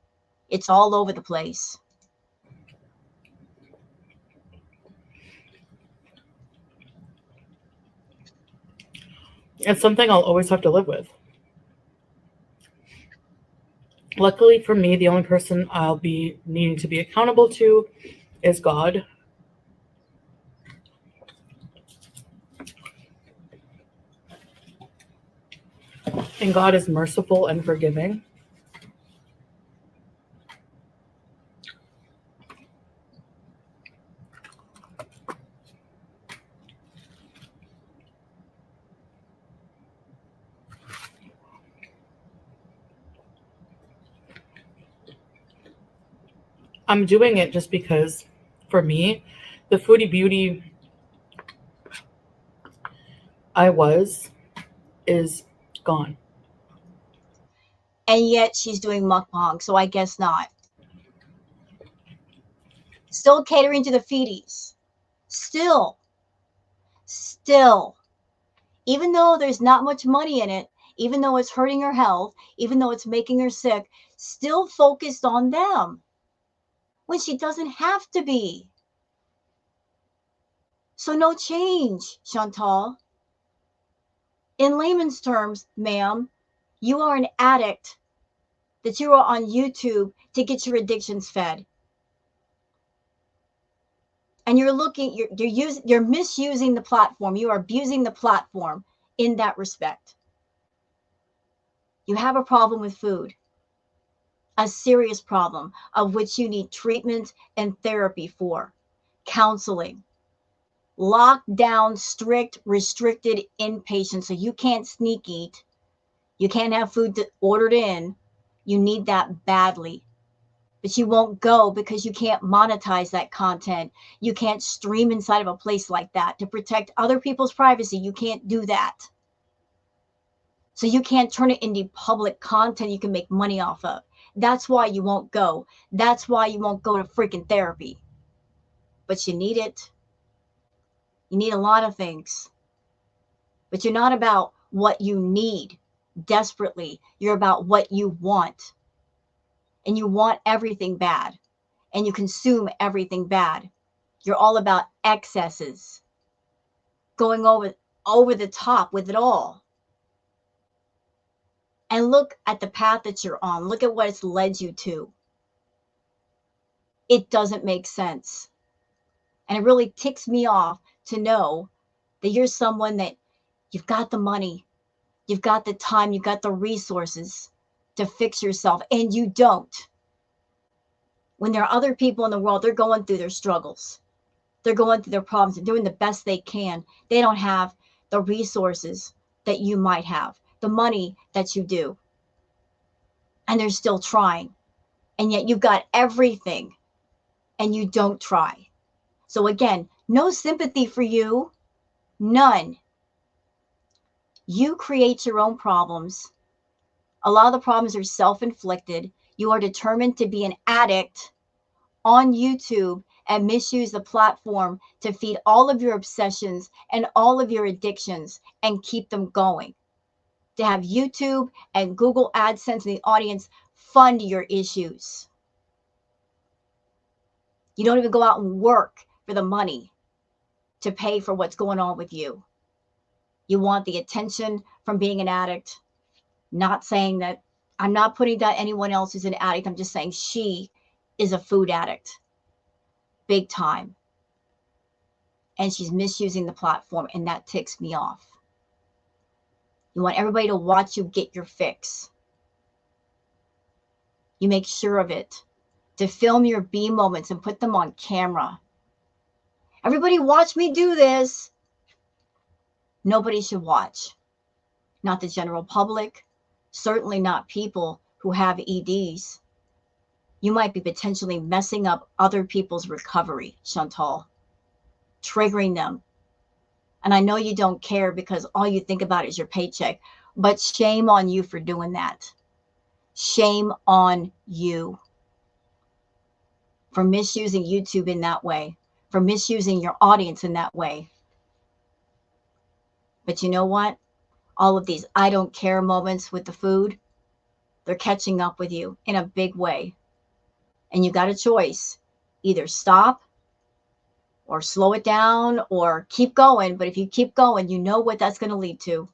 S1: It's all over the place.
S2: It's something I'll always have to live with. Luckily for me, the only person I'll be needing to be accountable to is God. And God is merciful and forgiving. I'm doing it just because, for me, the foodie beauty I was is gone.
S1: And yet she's doing mukbang, so I guess not. Still catering to the feedies. Still. Even though there's not much money in it, even though it's hurting her health, even though it's making her sick, still focused on them when she doesn't have to be. So no change, Chantal. In layman's terms, ma'am, you are an addict that you are on YouTube to get your addictions fed. And you're misusing the platform. You are abusing the platform in that respect. You have a problem with food, a serious problem of which you need treatment and therapy for, counseling, locked down, strict, restricted inpatient. So you can't sneak eat. You can't have food ordered in. You need that badly. But you won't go because you can't monetize that content. You can't stream inside of a place like that to protect other people's privacy. You can't do that. So you can't turn it into public content you can make money off of. That's why you won't go. That's why you won't go to freaking therapy. But you need it. You need a lot of things. But you're not about what you need desperately. You're about what you want. And you want everything bad. And you consume everything bad. You're all about excesses. Going over the top with it all. And look at the path that you're on. Look at what it's led you to. It doesn't make sense. And it really ticks me off to know that you're someone that you've got the money, you've got the time, you've got the resources to fix yourself, and you don't. When there are other people in the world, they're going through their struggles. They're going through their problems and doing the best they can. They don't have the resources that you might have, the money that you do. And they're still trying. And yet you've got everything and you don't try. So again, no sympathy for you. None. You create your own problems. A lot of the problems are self-inflicted. You are determined to be an addict on YouTube and misuse the platform to feed all of your obsessions and all of your addictions and keep them going. To have YouTube and Google AdSense and the audience fund your issues. You don't even go out and work for the money to pay for what's going on with you. You want the attention from being an addict. Not saying that, I'm not putting down anyone else who's an addict. I'm just saying she is a food addict. Big time. And she's misusing the platform, and that ticks me off. You want everybody to watch you get your fix. You make sure of it. To film your B moments and put them on camera. Everybody watch me do this. Nobody should watch. Not the general public. Certainly not people who have EDs. You might be potentially messing up other people's recovery, Chantal. Triggering them. And I know you don't care because all you think about is your paycheck. But shame on you for doing that. Shame on you. For misusing YouTube in that way. For misusing your audience in that way. But you know what? All of these I don't care moments with the food, they're catching up with you in a big way. And you got a choice. Either stop or slow it down or keep going. But if you keep going, you know what that's going to lead to.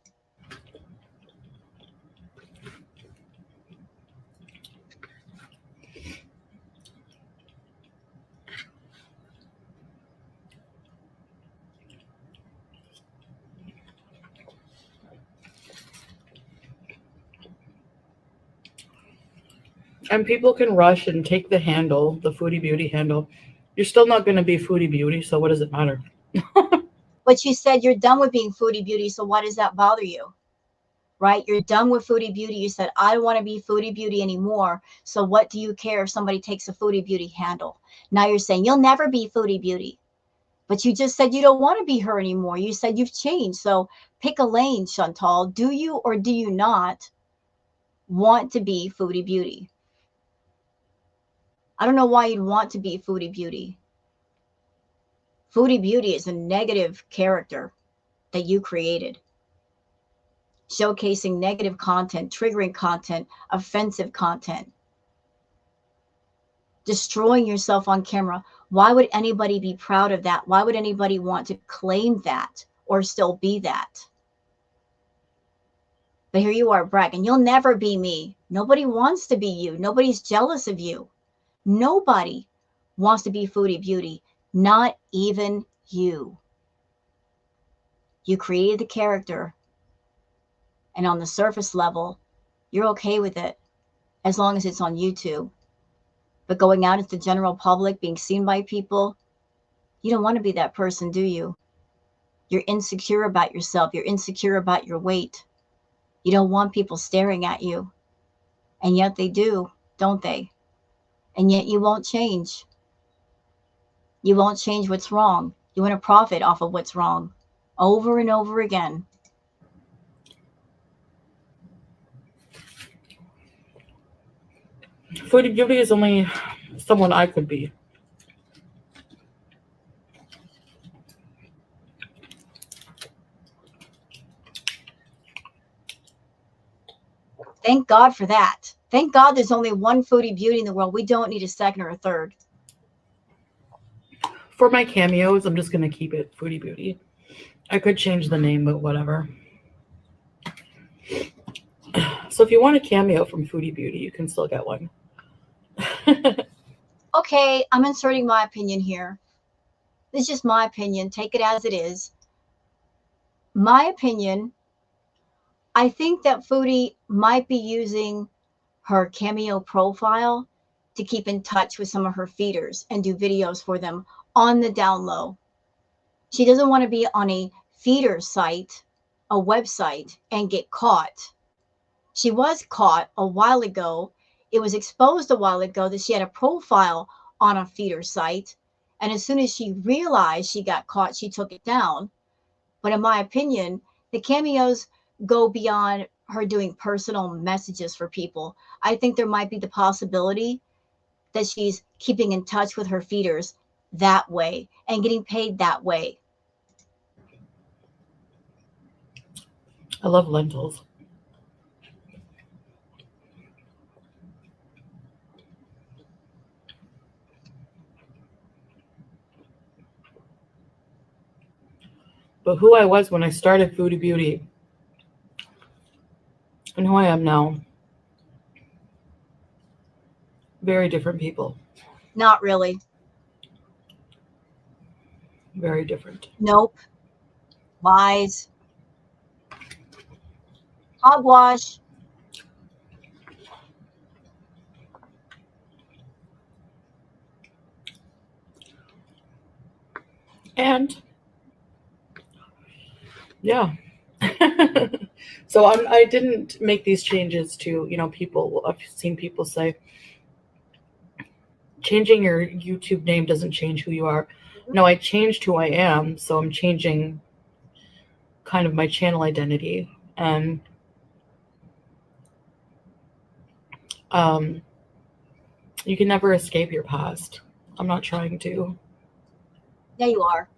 S2: And people can rush and take the handle, the Foodie Beauty handle. You're still not going to be Foodie Beauty, so what does it matter?
S1: But you said you're done with being Foodie Beauty, so why does that bother you? Right? You're done with Foodie Beauty. You said, I don't want to be Foodie Beauty anymore. So what do you care if somebody takes a Foodie Beauty handle? Now you're saying you'll never be Foodie Beauty. But you just said you don't want to be her anymore. You said you've changed. So pick a lane, Chantal. Do you or do you not want to be Foodie Beauty? I don't know why you'd want to be Foodie Beauty. Foodie Beauty is a negative character that you created, showcasing negative content, triggering content, offensive content, destroying yourself on camera. Why would anybody be proud of that? Why would anybody want to claim that or still be that? But here you are bragging, you'll never be me. Nobody wants to be you. Nobody's jealous of you. Nobody wants to be Foodie Beauty, not even you. You created the character, and on the surface level, you're okay with it as long as it's on YouTube. But going out into the general public, being seen by people, you don't want to be that person, do you? You're insecure about yourself. You're insecure about your weight. You don't want people staring at you. And yet they do, don't they? And yet you won't change. You won't change what's wrong. You want to profit off of what's wrong over and over again.
S2: Foodie Beauty is only someone I could be.
S1: Thank God for that. Thank God there's only one Foodie Beauty in the world. We don't need a second or a third.
S2: For my cameos, I'm just going to keep it Foodie Beauty. I could change the name, but whatever. So if you want a cameo from Foodie Beauty, you can still get one.
S1: Okay, I'm inserting my opinion here. This is just my opinion. Take it as it is. My opinion, I think that Foodie might be using her Cameo profile to keep in touch with some of her feeders and do videos for them on the down low. She doesn't want to be on a feeder site, a website, and get caught. She was caught a while ago. It was exposed a while ago that she had a profile on a feeder site. And as soon as she realized she got caught, she took it down. But in my opinion, the cameos go beyond her doing personal messages for people. I think there might be the possibility that she's keeping in touch with her feeders that way and getting paid that way.
S2: I love lentils. But who I was when I started Foodie Beauty and who I am now, very different people.
S1: Not really.
S2: Very different.
S1: Nope. Lies. Hogwash.
S2: And yeah. So I didn't make these changes to, people. I've seen people say changing your YouTube name doesn't change who you are. No, I changed who I am, so I'm changing kind of my channel identity. And you can never escape your past. I'm not trying to.
S1: Yeah, you are.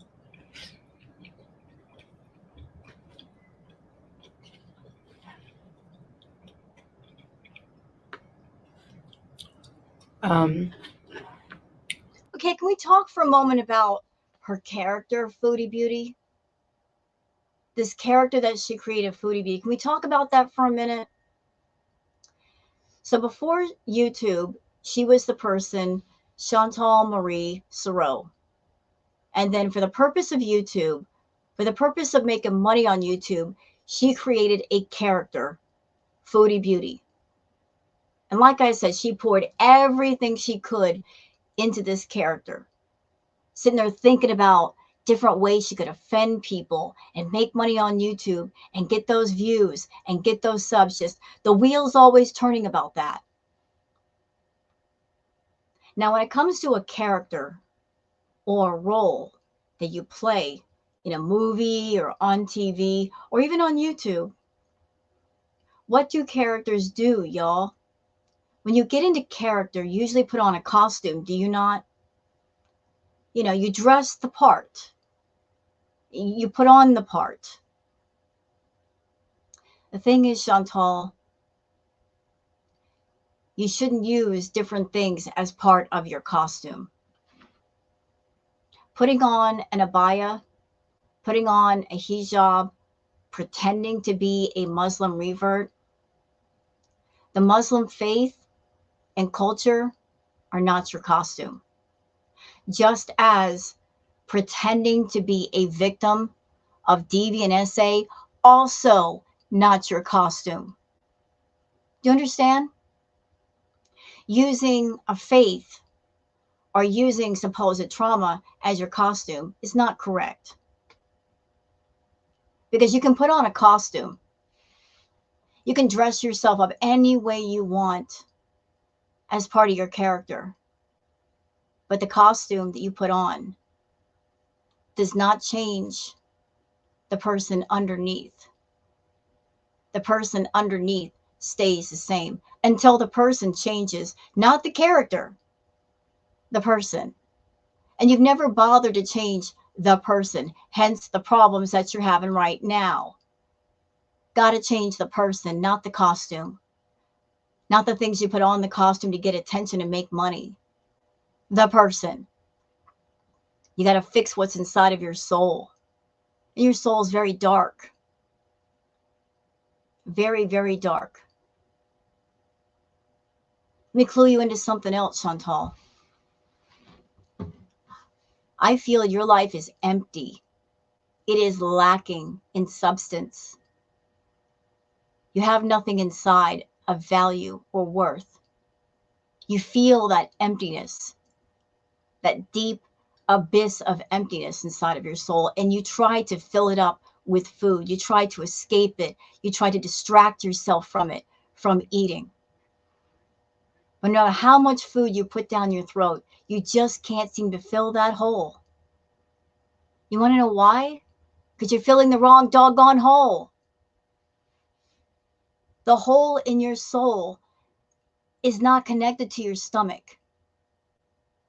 S1: Okay, can we talk for a moment about her character, Foodie Beauty? This character that she created, Foodie Beauty. Can we talk about that for a minute? So before YouTube, she was the person, Chantal Marie Sereau. And then for the purpose of YouTube, for the purpose of making money on YouTube, she created a character, Foodie Beauty. And like I said, she poured everything she could into this character, sitting there thinking about different ways she could offend people and make money on YouTube and get those views and get those subs. Just the wheel's always turning about that. Now, when it comes to a character or a role that you play in a movie or on TV or even on YouTube, what do characters do, y'all? When you get into character, you usually put on a costume, do you not? You know, you dress the part, you put on the part. The thing is, Chantal, you shouldn't use different things as part of your costume. Putting on an abaya, putting on a hijab, pretending to be a Muslim revert, the Muslim faith and culture are not your costume. Just as pretending to be a victim of deviant SA, also not your costume. Do you understand? Using a faith or using supposed trauma as your costume is not correct. Because you can put on a costume. You can dress yourself up any way you want as part of your character. But the costume that you put on does not change the person underneath. The person underneath stays the same until the person changes, not the character, the person. And you've never bothered to change the person, hence the problems that you're having right now. Got to change the person, not the costume. Not the things you put on the costume to get attention and make money. The person. You got to fix what's inside of your soul. And your soul is very dark. Very, very dark. Let me clue you into something else, Chantal. I feel your life is empty. It is lacking in substance. You have nothing inside of value or worth. You feel that emptiness, that deep abyss of emptiness inside of your soul, and you try to fill it up with food. You try to escape it. You try to distract yourself from it, from eating. But no matter how much food you put down your throat, you just can't seem to fill that hole. You want to know why? Because you're filling the wrong doggone hole. The hole in your soul is not connected to your stomach.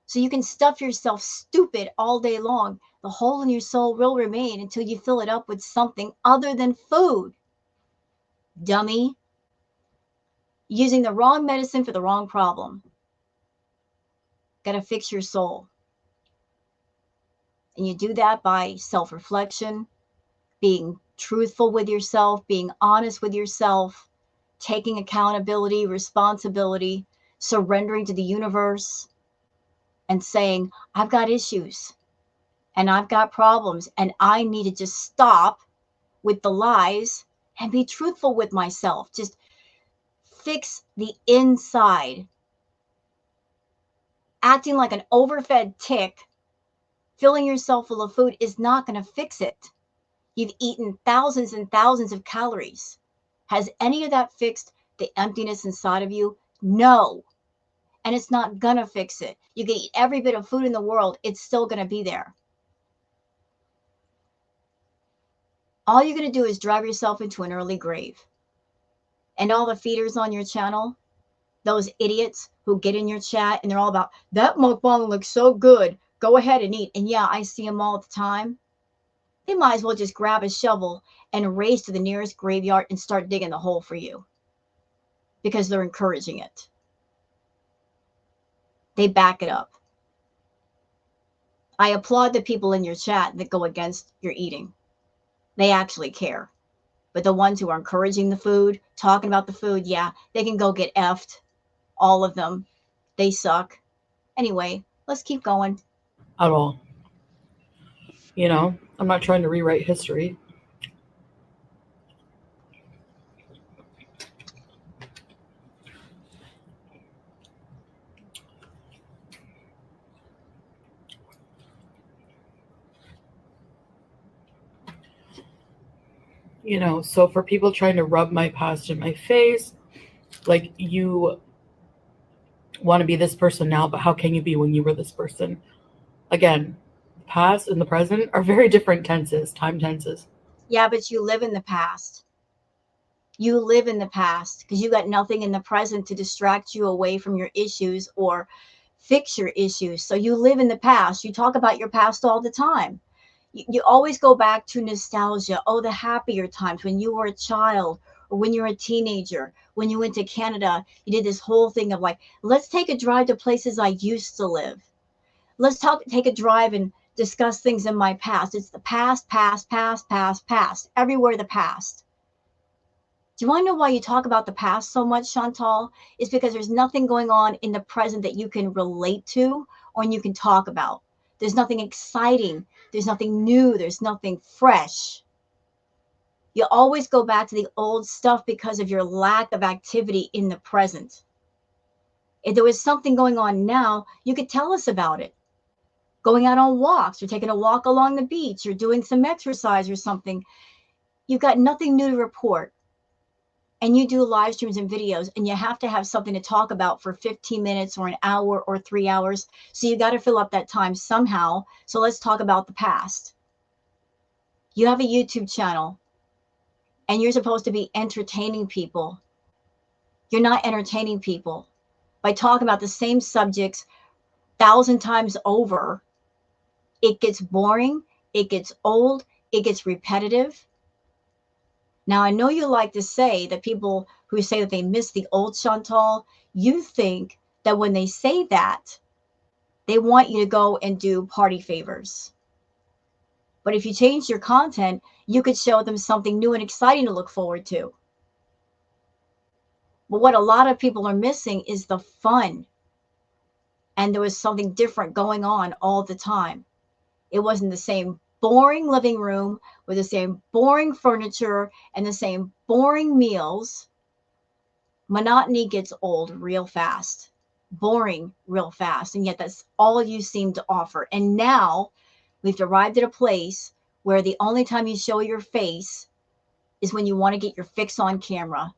S1: So you can stuff yourself stupid all day long. The hole in your soul will remain until you fill it up with something other than food. Dummy. Using the wrong medicine for the wrong problem. Got to fix your soul. And you do that by self-reflection, being truthful with yourself, being honest with yourself, taking accountability, responsibility, surrendering to the universe, and saying, I've got issues and I've got problems and I need to just stop with the lies and be truthful with myself. Just fix the inside. Acting like an overfed tick, filling yourself full of food is not going to fix it. You've eaten thousands and thousands of calories. Has any of that fixed the emptiness inside of you? No. And it's not going to fix it. You can eat every bit of food in the world, it's still going to be there. All you're going to do is drive yourself into an early grave. And all the feeders on your channel, those idiots who get in your chat and they're all about, that mukbang looks so good. Go ahead and eat. And yeah, I see them all the time. They might as well just grab a shovel and race to the nearest graveyard and start digging the hole for you. Because they're encouraging it. They back it up. I applaud the people in your chat that go against your eating. They actually care. But the ones who are encouraging the food, talking about the food, yeah, they can go get effed. All of them. They suck. Anyway, let's keep going.
S2: At all. You know, I'm not trying to rewrite history. So for people trying to rub my past in my face, like, you want to be this person now, but how can you be when you were this person? Again, the past and the present are very different tenses, time tenses.
S1: Yeah, but you live in the past. You live in the past because you got nothing in the present to distract you away from your issues or fix your issues. So you live in the past. You talk about your past all the time. You always go back to nostalgia. Oh, the happier times when you were a child or when you were a teenager, when you went to Canada, you did this whole thing of like, let's take a drive to places I used to live. Let's take a drive and discuss things in my past. It's the past, past, past, past, past. Everywhere the past. Do you want to know why you talk about the past so much, Chantal? It's because there's nothing going on in the present that you can relate to or you can talk about. There's nothing exciting. There's nothing new. There's nothing fresh. You always go back to the old stuff because of your lack of activity in the present. If there was something going on now, you could tell us about it. Going out on walks or taking a walk along the beach or doing some exercise or something. You've got nothing new to report. And you do live streams and videos and you have to have something to talk about for 15 minutes or an hour or 3 hours. So you got to fill up that time somehow. So let's talk about the past. You have a YouTube channel and you're supposed to be entertaining people. You're not entertaining people by talking about the same subjects 1,000 times over. It gets boring, it gets old, it gets repetitive. Now, I know you like to say that people who say that they miss the old Chantal, you think that when they say that, they want you to go and do party favors. But if you change your content, you could show them something new and exciting to look forward to. But what a lot of people are missing is the fun. And there was something different going on all the time. It wasn't the same boring living room with the same boring furniture and the same boring meals. Monotony gets old real fast, boring real fast. And yet that's all you seem to offer. And now we've arrived at a place where the only time you show your face is when you want to get your fix on camera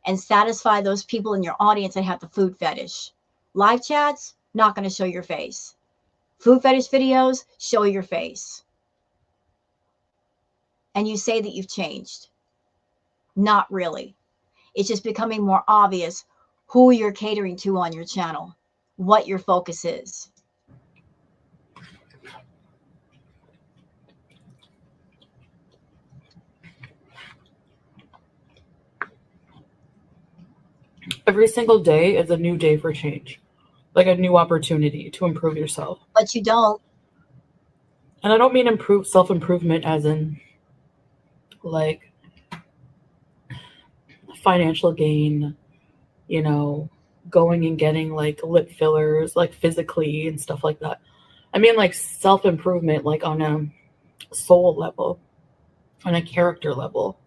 S1: and satisfy those people in your audience that have the food fetish. Live chats, not going to show your face. Food fetish videos, show your face. And you say that you've changed. Not really. It's just becoming more obvious who you're catering to on your channel, what your focus is.
S2: Every single day is a new day for change, like a new opportunity to improve yourself.
S1: But you don't.
S2: And I don't mean improve self improvement as in like financial gain, you know, going and getting like lip fillers, like physically and stuff like that. I mean like self improvement, like on a soul level, on a character level.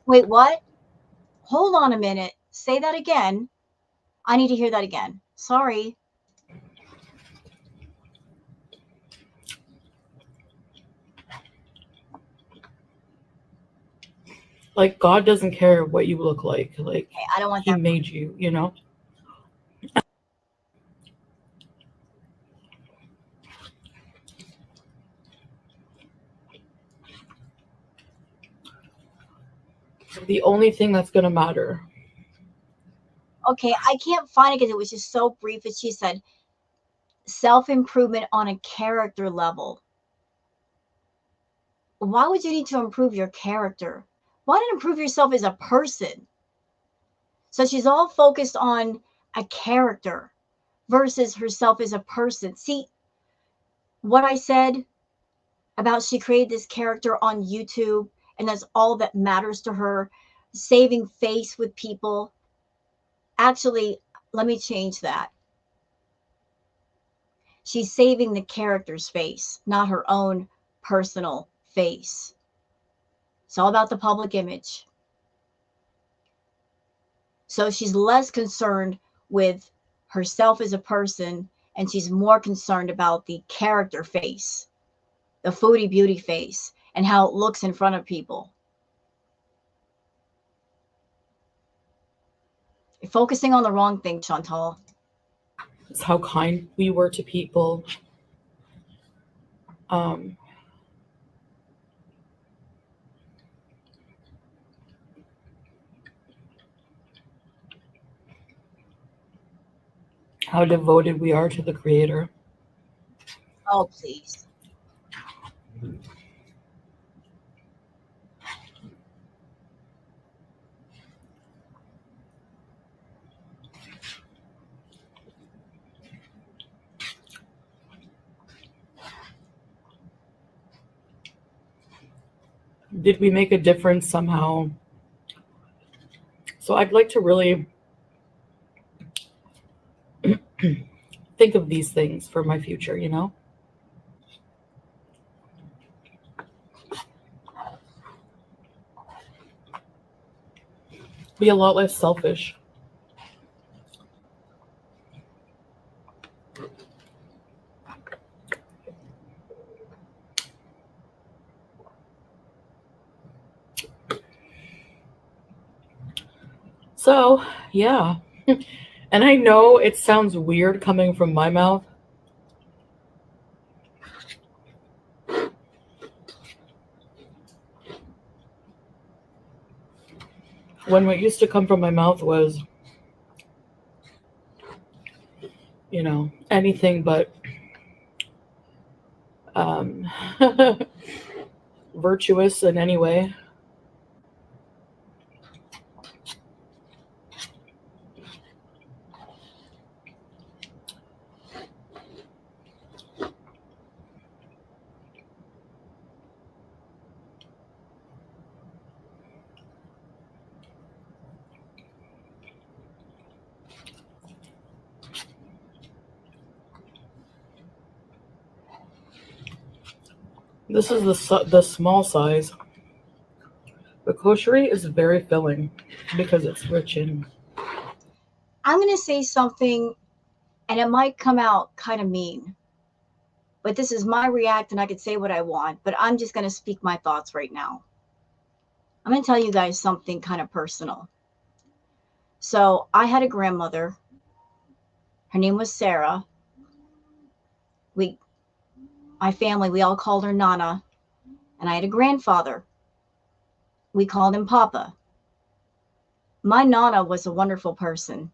S1: Wait, what? Hold on a minute. Say that again. I need to hear that again. Sorry.
S2: Like God doesn't care what you look like. Like
S1: Okay, I don't want
S2: He
S1: that.
S2: made you, you know? The only thing that's gonna matter.
S1: Okay, I can't find it because it was just so brief. And she said self improvement on a character level. Why would you need to improve your character? Why not improve yourself as a person? So she's all focused on a character versus herself as a person. See what I said about she created this character on YouTube and that's all that matters to her, saving face with people. Actually, let me change that. She's saving the character's face, not her own personal face. It's all about the public image. So she's less concerned with herself as a person, and she's more concerned about the character face, the foodie beauty face, and how it looks in front of people. You're focusing on the wrong thing, Chantal.
S2: It's how kind we were to people. Um, how devoted we are to the Creator.
S1: Oh, please.
S2: Did we make a difference somehow? So I'd like to really think of these things for my future, you know? Be a lot less selfish. So, yeah. And I know it sounds weird coming from my mouth. When what used to come from my mouth was, anything but um, virtuous in any way. This is the small size. The koshery is very filling because it's rich in.
S1: I'm going to say something, and it might come out kind of mean, but this is my react, and I could say what I want, but I'm just going to speak my thoughts right now. I'm going to tell you guys something kind of personal. So I had a grandmother. Her name was Sarah. My family, we all called her Nana. And I had a grandfather. We called him Papa. My Nana was a wonderful person.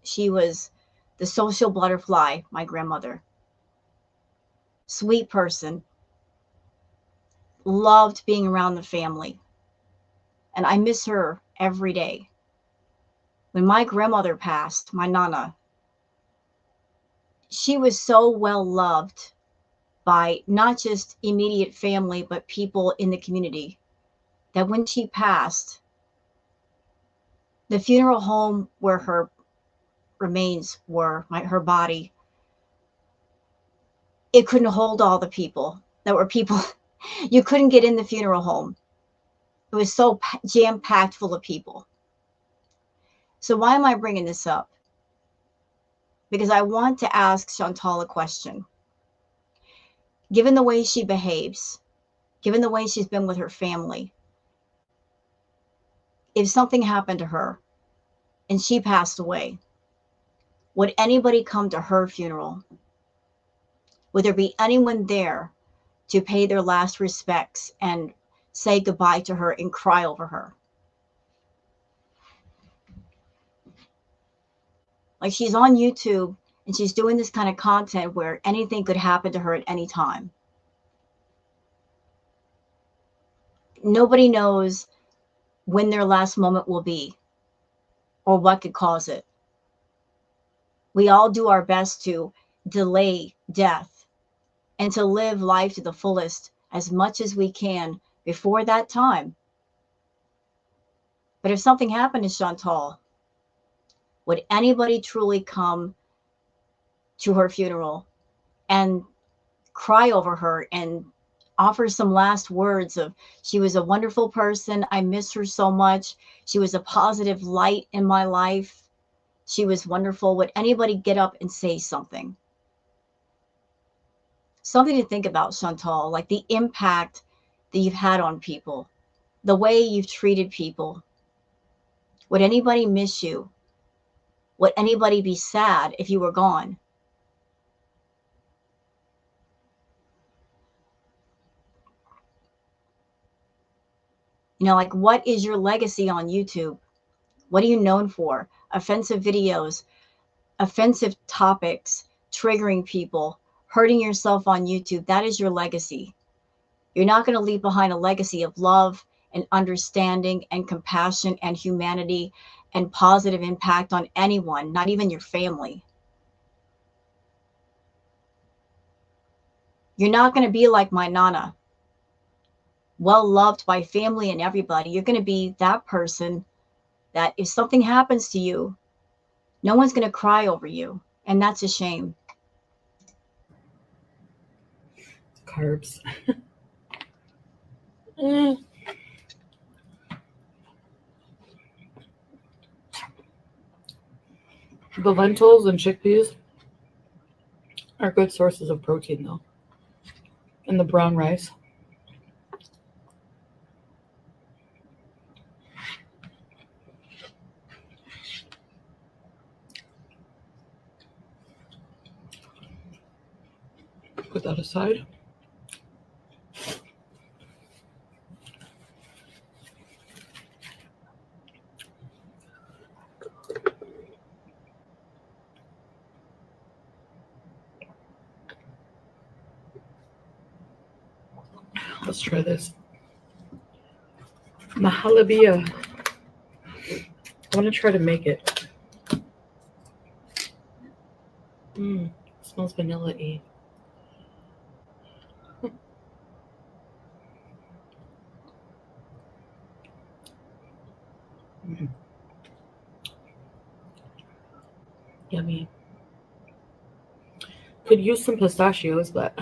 S1: She was the social butterfly, my grandmother. Sweet person. Loved being around the family. And I miss her every day. When my grandmother passed, my Nana, she was so well loved by not just immediate family, but people in the community, that when she passed, the funeral home where her remains were, her body, it couldn't hold all the people. There were people, you couldn't get in the funeral home. It was so jam-packed full of people. So why am I bringing this up? Because I want to ask Chantal a question. Given the way she behaves, given the way she's been with her family, if something happened to her and she passed away, would anybody come to her funeral? Would there be anyone there to pay their last respects and say goodbye to her and cry over her? Like, she's on YouTube and she's doing this kind of content where anything could happen to her at any time. Nobody knows when their last moment will be or what could cause it. We all do our best to delay death and to live life to the fullest as much as we can before that time. But if something happened to Chantal, would anybody truly come to her funeral and cry over her and offer some last words of, she was a wonderful person, I miss her so much, she was a positive light in my life, She was wonderful. Would anybody get up and say something? Something to think about, Chantal, like the impact that you've had on people, the way you've treated people. Would anybody miss you? Would anybody be sad if you were gone? You know, like, what is your legacy on YouTube? What are you known for? Offensive videos, offensive topics, triggering people, hurting yourself on YouTube. That is your legacy. You're not going to leave behind a legacy of love and understanding and compassion and humanity and positive impact on anyone, not even your family. You're not going to be like my Nana, well loved by family and everybody. You're going to be that person that if something happens to you, no one's going to cry over you. And that's a shame.
S2: Carbs. Mm. The lentils and chickpeas are good sources of protein, though. And the brown rice. Put that aside. Let's try this. Mahalabia. I want to try to make it. It smells vanilla-y. Yummy. Could use some pistachios, but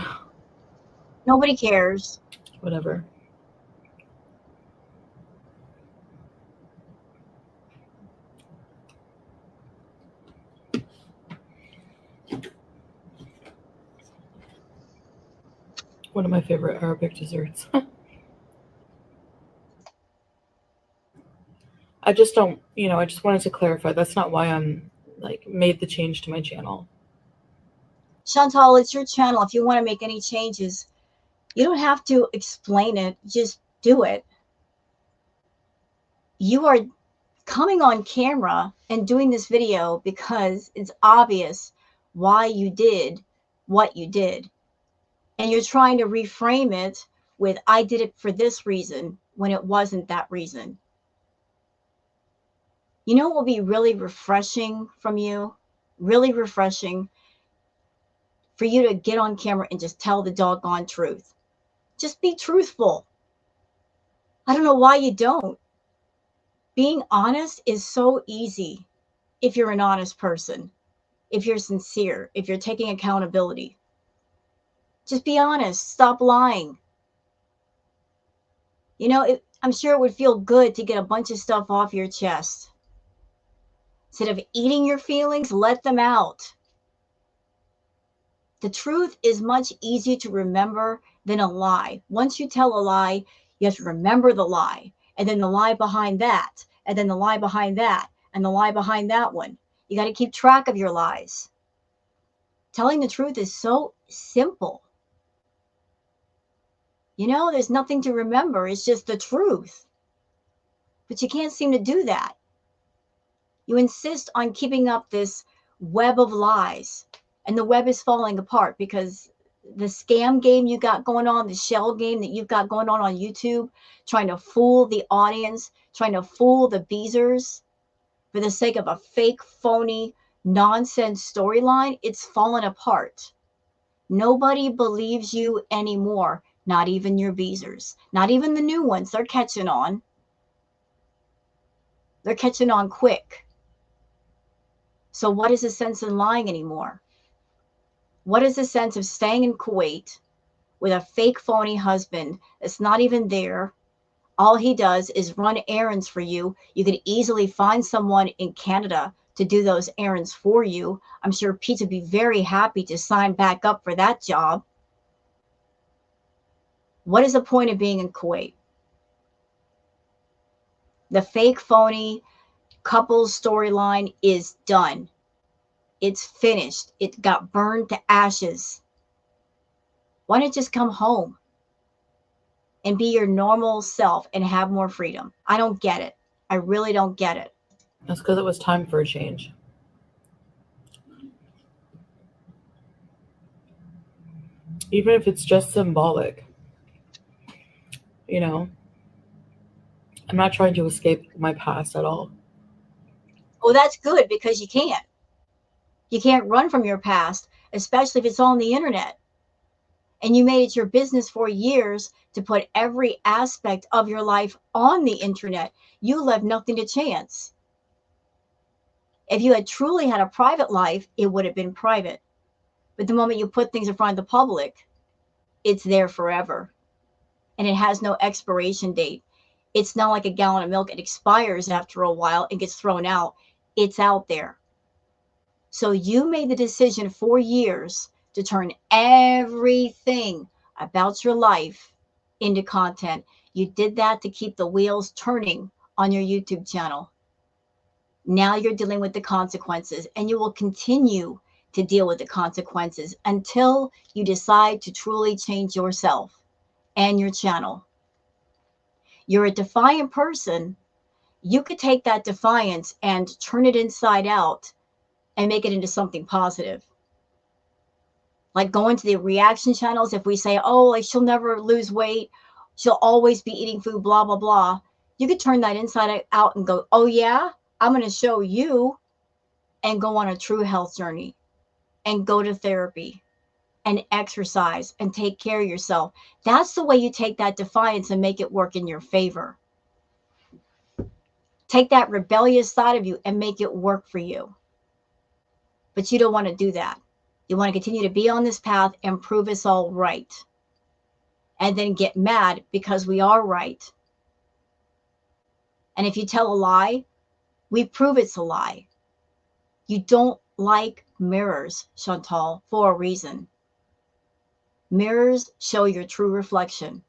S1: Nobody cares.
S2: whatever. One of my favorite Arabic desserts. I just don't, I just wanted to clarify. That's not why I'm made the change to my channel.
S1: Chantal, it's your channel. If you want to make any changes, you don't have to explain it. Just do it. You are coming on camera and doing this video because it's obvious why you did what you did. And you're trying to reframe it with, I did it for this reason, when it wasn't that reason. You know what will be really refreshing from you? Really refreshing for you to get on camera and just tell the doggone truth. Just be truthful. I don't know why you don't. Being honest is so easy if you're an honest person, if you're sincere, if you're taking accountability. Just be honest. Stop lying. I'm sure it would feel good to get a bunch of stuff off your chest. Instead of eating your feelings, let them out. The truth is much easier to remember than a lie. Once you tell a lie, you have to remember the lie, and then the lie behind that, and then the lie behind that, and the lie behind that one. You got to keep track of your lies. Telling the truth is so simple. There's nothing to remember. It's just the truth. But you can't seem to do that. You insist on keeping up this web of lies, and the web is falling apart because the scam game you got going on, the shell game that you've got going on YouTube, trying to fool the audience, trying to fool the beezers for the sake of a fake, phony, nonsense storyline, it's fallen apart. Nobody believes you anymore, not even your beezers, not even the new ones. They're catching on. They're catching on quick. So what is the sense in lying anymore? What is the sense of staying in Kuwait with a fake phony husband that's not even there? All he does is run errands for you. You could easily find someone in Canada to do those errands for you. I'm sure Pete would be very happy to sign back up for that job. What is the point of being in Kuwait? The fake, phony couples storyline is done. It's finished. It got burned to ashes. Why don't you just come home and be your normal self and have more freedom? I don't get it. I really don't get it.
S2: That's because it was time for a change. Even if it's just symbolic, you know, I'm not trying to escape my past at all.
S1: Well, that's good because you can't. You can't run from your past, especially if it's on the internet. And you made it your business for years to put every aspect of your life on the internet. You left nothing to chance. If you had truly had a private life, it would have been private. But the moment you put things in front of the public, it's there forever. And it has no expiration date. It's not like a gallon of milk. It expires after a while and gets thrown out. It's out there. So you made the decision for years to turn everything about your life into content. You did that to keep the wheels turning on your YouTube channel. Now you're dealing with the consequences, and you will continue to deal with the consequences until you decide to truly change yourself and your channel. You're a defiant person. You could take that defiance and turn it inside out and make it into something positive. Like going to the reaction channels, if we say, oh, like she'll never lose weight, she'll always be eating food, blah, blah, blah. You could turn that inside out and go, oh, yeah, I'm going to show you, and go on a true health journey and go to therapy and exercise and take care of yourself. That's the way you take that defiance and make it work in your favor. Take that rebellious side of you and make it work for you. But you don't want to do that. You want to continue to be on this path and prove us all right. And then get mad because we are right. And if you tell a lie, we prove it's a lie. You don't like mirrors, Chantal, for a reason. Mirrors show your true reflection.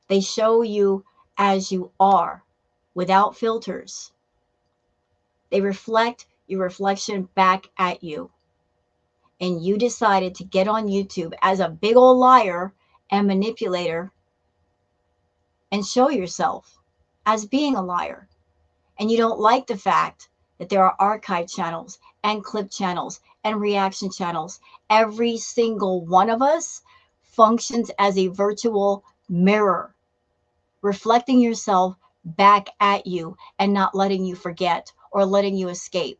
S1: They show you as you are, without filters. They reflect your reflection back at you. And you decided to get on YouTube as a big old liar and manipulator and show yourself as being a liar. And you don't like the fact that there are archive channels and clip channels and reaction channels. Every single one of us functions as a virtual mirror, reflecting yourself back at you and not letting you forget or letting you escape.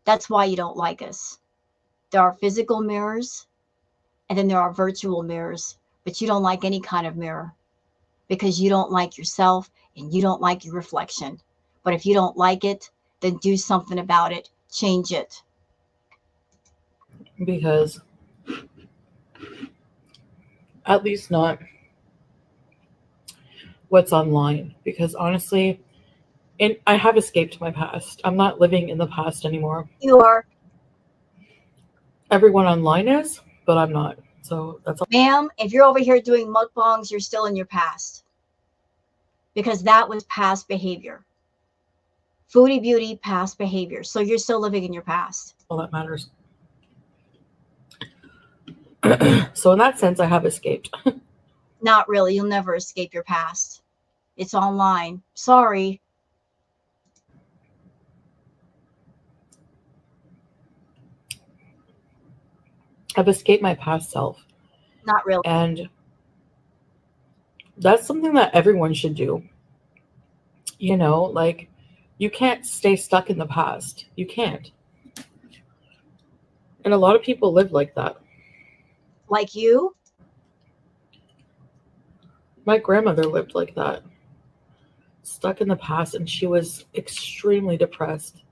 S1: That's why you don't like us. There are physical mirrors, and then there are virtual mirrors, but you don't like any kind of mirror because you don't like yourself and you don't like your reflection. But if you don't like it, then do something about it. Change it.
S2: Because at least not what's online. Because honestly, I have escaped my past. I'm not living in the past anymore.
S1: You are.
S2: Everyone online is, but I'm not. So that's all.
S1: Ma'am, if you're over here doing mukbangs, you're still in your past. Because that was past behavior. Foodie beauty, past behavior. So you're still living in your past.
S2: All that matters. So in that sense, I have escaped.
S1: Not really. You'll never escape your past. It's online. Sorry.
S2: I've escaped my past self.
S1: Not really.
S2: And that's something that everyone should do. You know, like you can't stay stuck in the past. You can't. And a lot of people live like that.
S1: Like you?
S2: My grandmother lived like that. Stuck in the past, and she was extremely depressed.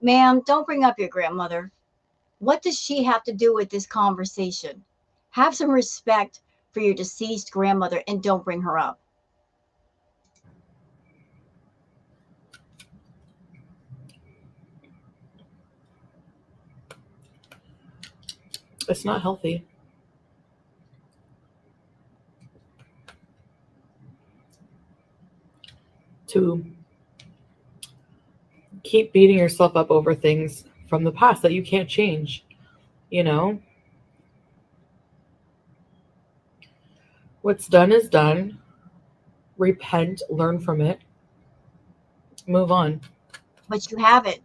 S1: Ma'am, don't bring up your grandmother. What does she have to do with this conversation? Have some respect for your deceased grandmother and don't bring her up.
S2: It's not healthy to keep beating yourself up over things from the past that you can't change. You know, what's done is done. Repent, learn from it, move on.
S1: But you have it.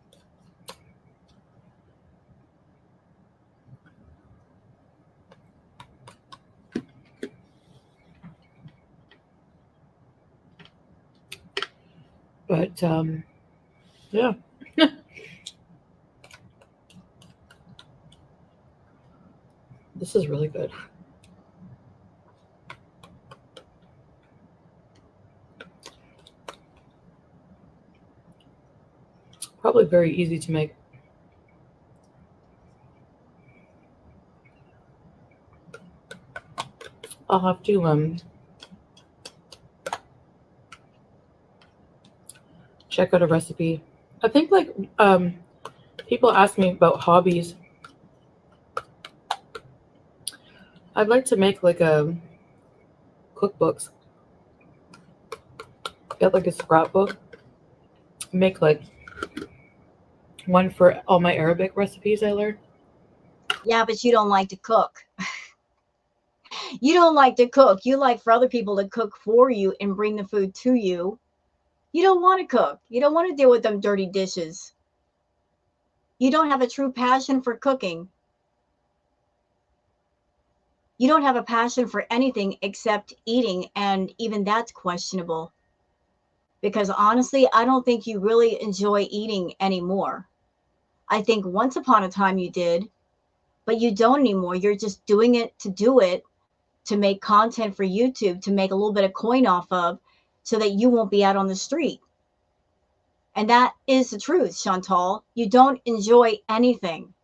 S2: But yeah, this is really good. Probably very easy to make. I'll have to check out a recipe. I think like um people ask me about hobbies. I'd like to make like a cookbooks. Get like a scrapbook. Make like one for all my Arabic recipes I learned.
S1: Yeah, but you don't like to cook. You don't like to cook. You like for other people to cook for you and bring the food to you. You don't want to cook. You don't want to deal with them dirty dishes. You don't have a true passion for cooking. You don't have a passion for anything except eating, and even that's questionable. Because honestly, I don't think you really enjoy eating anymore. I think once upon a time you did, but you don't anymore. You're just doing it to do it, to make content for YouTube, to make a little bit of coin off of, so that you won't be out on the street. And that is the truth, Chantal. You don't enjoy anything.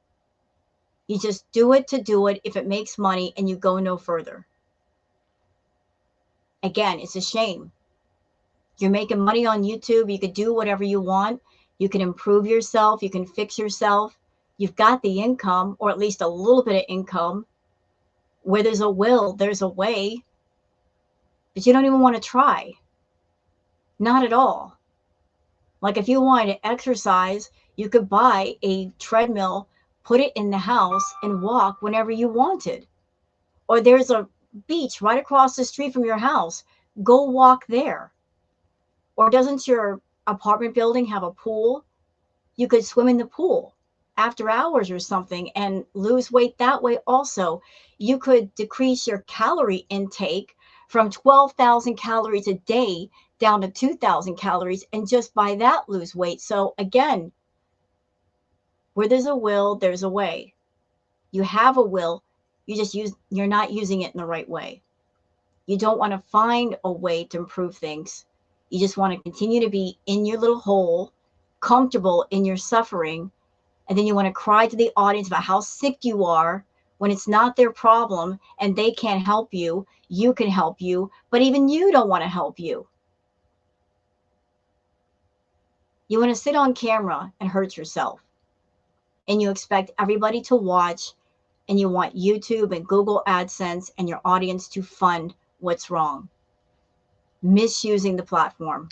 S1: You just do it to do it if it makes money and you go no further. Again, it's a shame. You're making money on YouTube. You could do whatever you want. You can improve yourself. You can fix yourself. You've got the income, or at least a little bit of income. Where there's a will, there's a way. But you don't even want to try. Not at all. Like if you wanted to exercise, you could buy a treadmill, put it in the house, and walk whenever you wanted. Or there's a beach right across the street from your house. Go walk there. Or doesn't your apartment building have a pool? You could swim in the pool after hours or something and lose weight that way also. You could decrease your calorie intake from 12,000 calories a day down to 2,000 calories and just by that lose weight. So again, where there's a will, there's a way. You have a will, you're not using it in the right way. You don't want to find a way to improve things. You just want to continue to be in your little hole, comfortable in your suffering, and then you want to cry to the audience about how sick you are when it's not their problem and they can't help you. You can help you, but even you don't want to help you. You want to sit on camera and hurt yourself, and you expect everybody to watch, and you want YouTube and Google AdSense and your audience to fund what's wrong. Misusing the platform.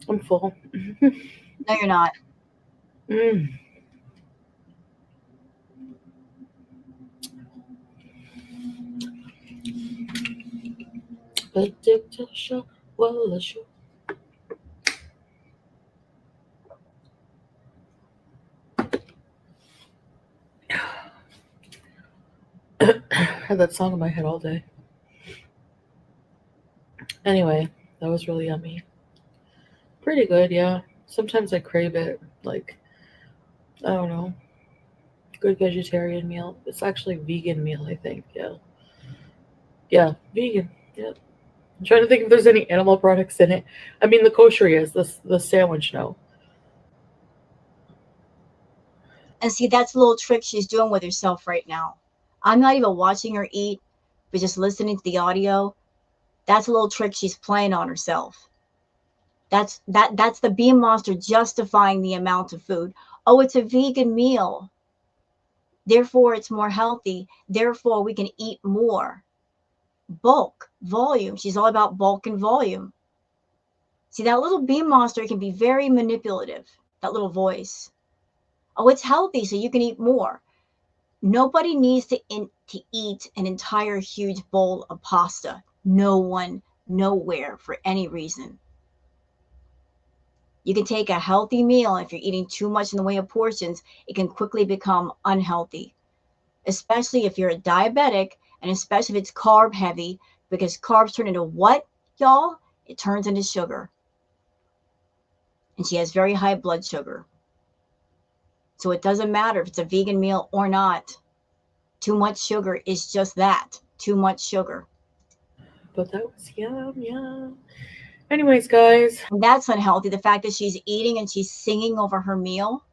S2: I'm full.
S1: No, you're not.
S2: Mm. Had that song in my head all day. Anyway, that was really yummy. Pretty good, yeah. Sometimes I crave it. Like, I don't know. Good vegetarian meal. It's actually vegan meal, I think. Yeah. Yeah, vegan. Yeah. I'm trying to think if there's any animal products in it. I mean, the kosher is the sandwich. No.
S1: And see, that's a little trick she's doing with herself right now. I'm not even watching her eat, but just listening to the audio. That's a little trick she's playing on herself. That's the beam monster justifying the amount of food. Oh, it's a vegan meal. Therefore, it's more healthy. Therefore, we can eat more. Bulk, volume. She's all about bulk and volume. See, that little bee monster can be very manipulative, that little voice. Oh, it's healthy, so you can eat more. Nobody needs to eat an entire huge bowl of pasta. No one, nowhere, for any reason. You can take a healthy meal. If you're eating too much in the way of portions, it can quickly become unhealthy, especially if you're a diabetic and especially if it's carb heavy, because carbs turn into what, y'all? It turns into sugar. And she has very high blood sugar. So it doesn't matter if it's a vegan meal or not. Too much sugar is just that, too much sugar.
S2: But that was yum, yum. Anyways, guys.
S1: And that's unhealthy. The fact that she's eating and she's singing over her meal.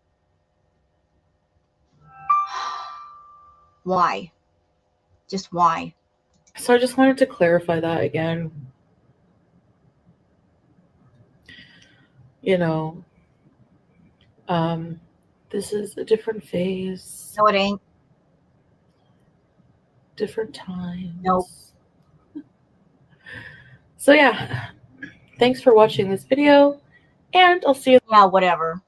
S1: Why? Just why?
S2: So I just wanted to clarify that again. You know, um, this is a different phase,
S1: No, it ain't.
S2: different times.
S1: Nope.
S2: So yeah, thanks for watching this video, and I'll see you.
S1: Yeah, whatever.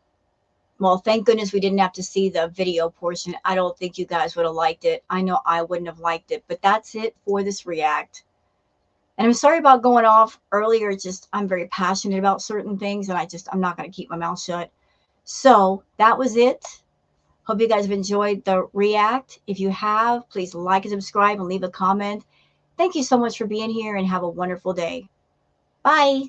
S1: Well, thank goodness we didn't have to see the video portion. I don't think you guys would have liked it. I know I wouldn't have liked it, but that's it for this react. And I'm sorry about going off earlier. It's just I'm very passionate about certain things, and I'm not going to keep my mouth shut. So that was it. Hope you guys have enjoyed the react. If you have, please like and subscribe and leave a comment. Thank you so much for being here and have a wonderful day. Bye.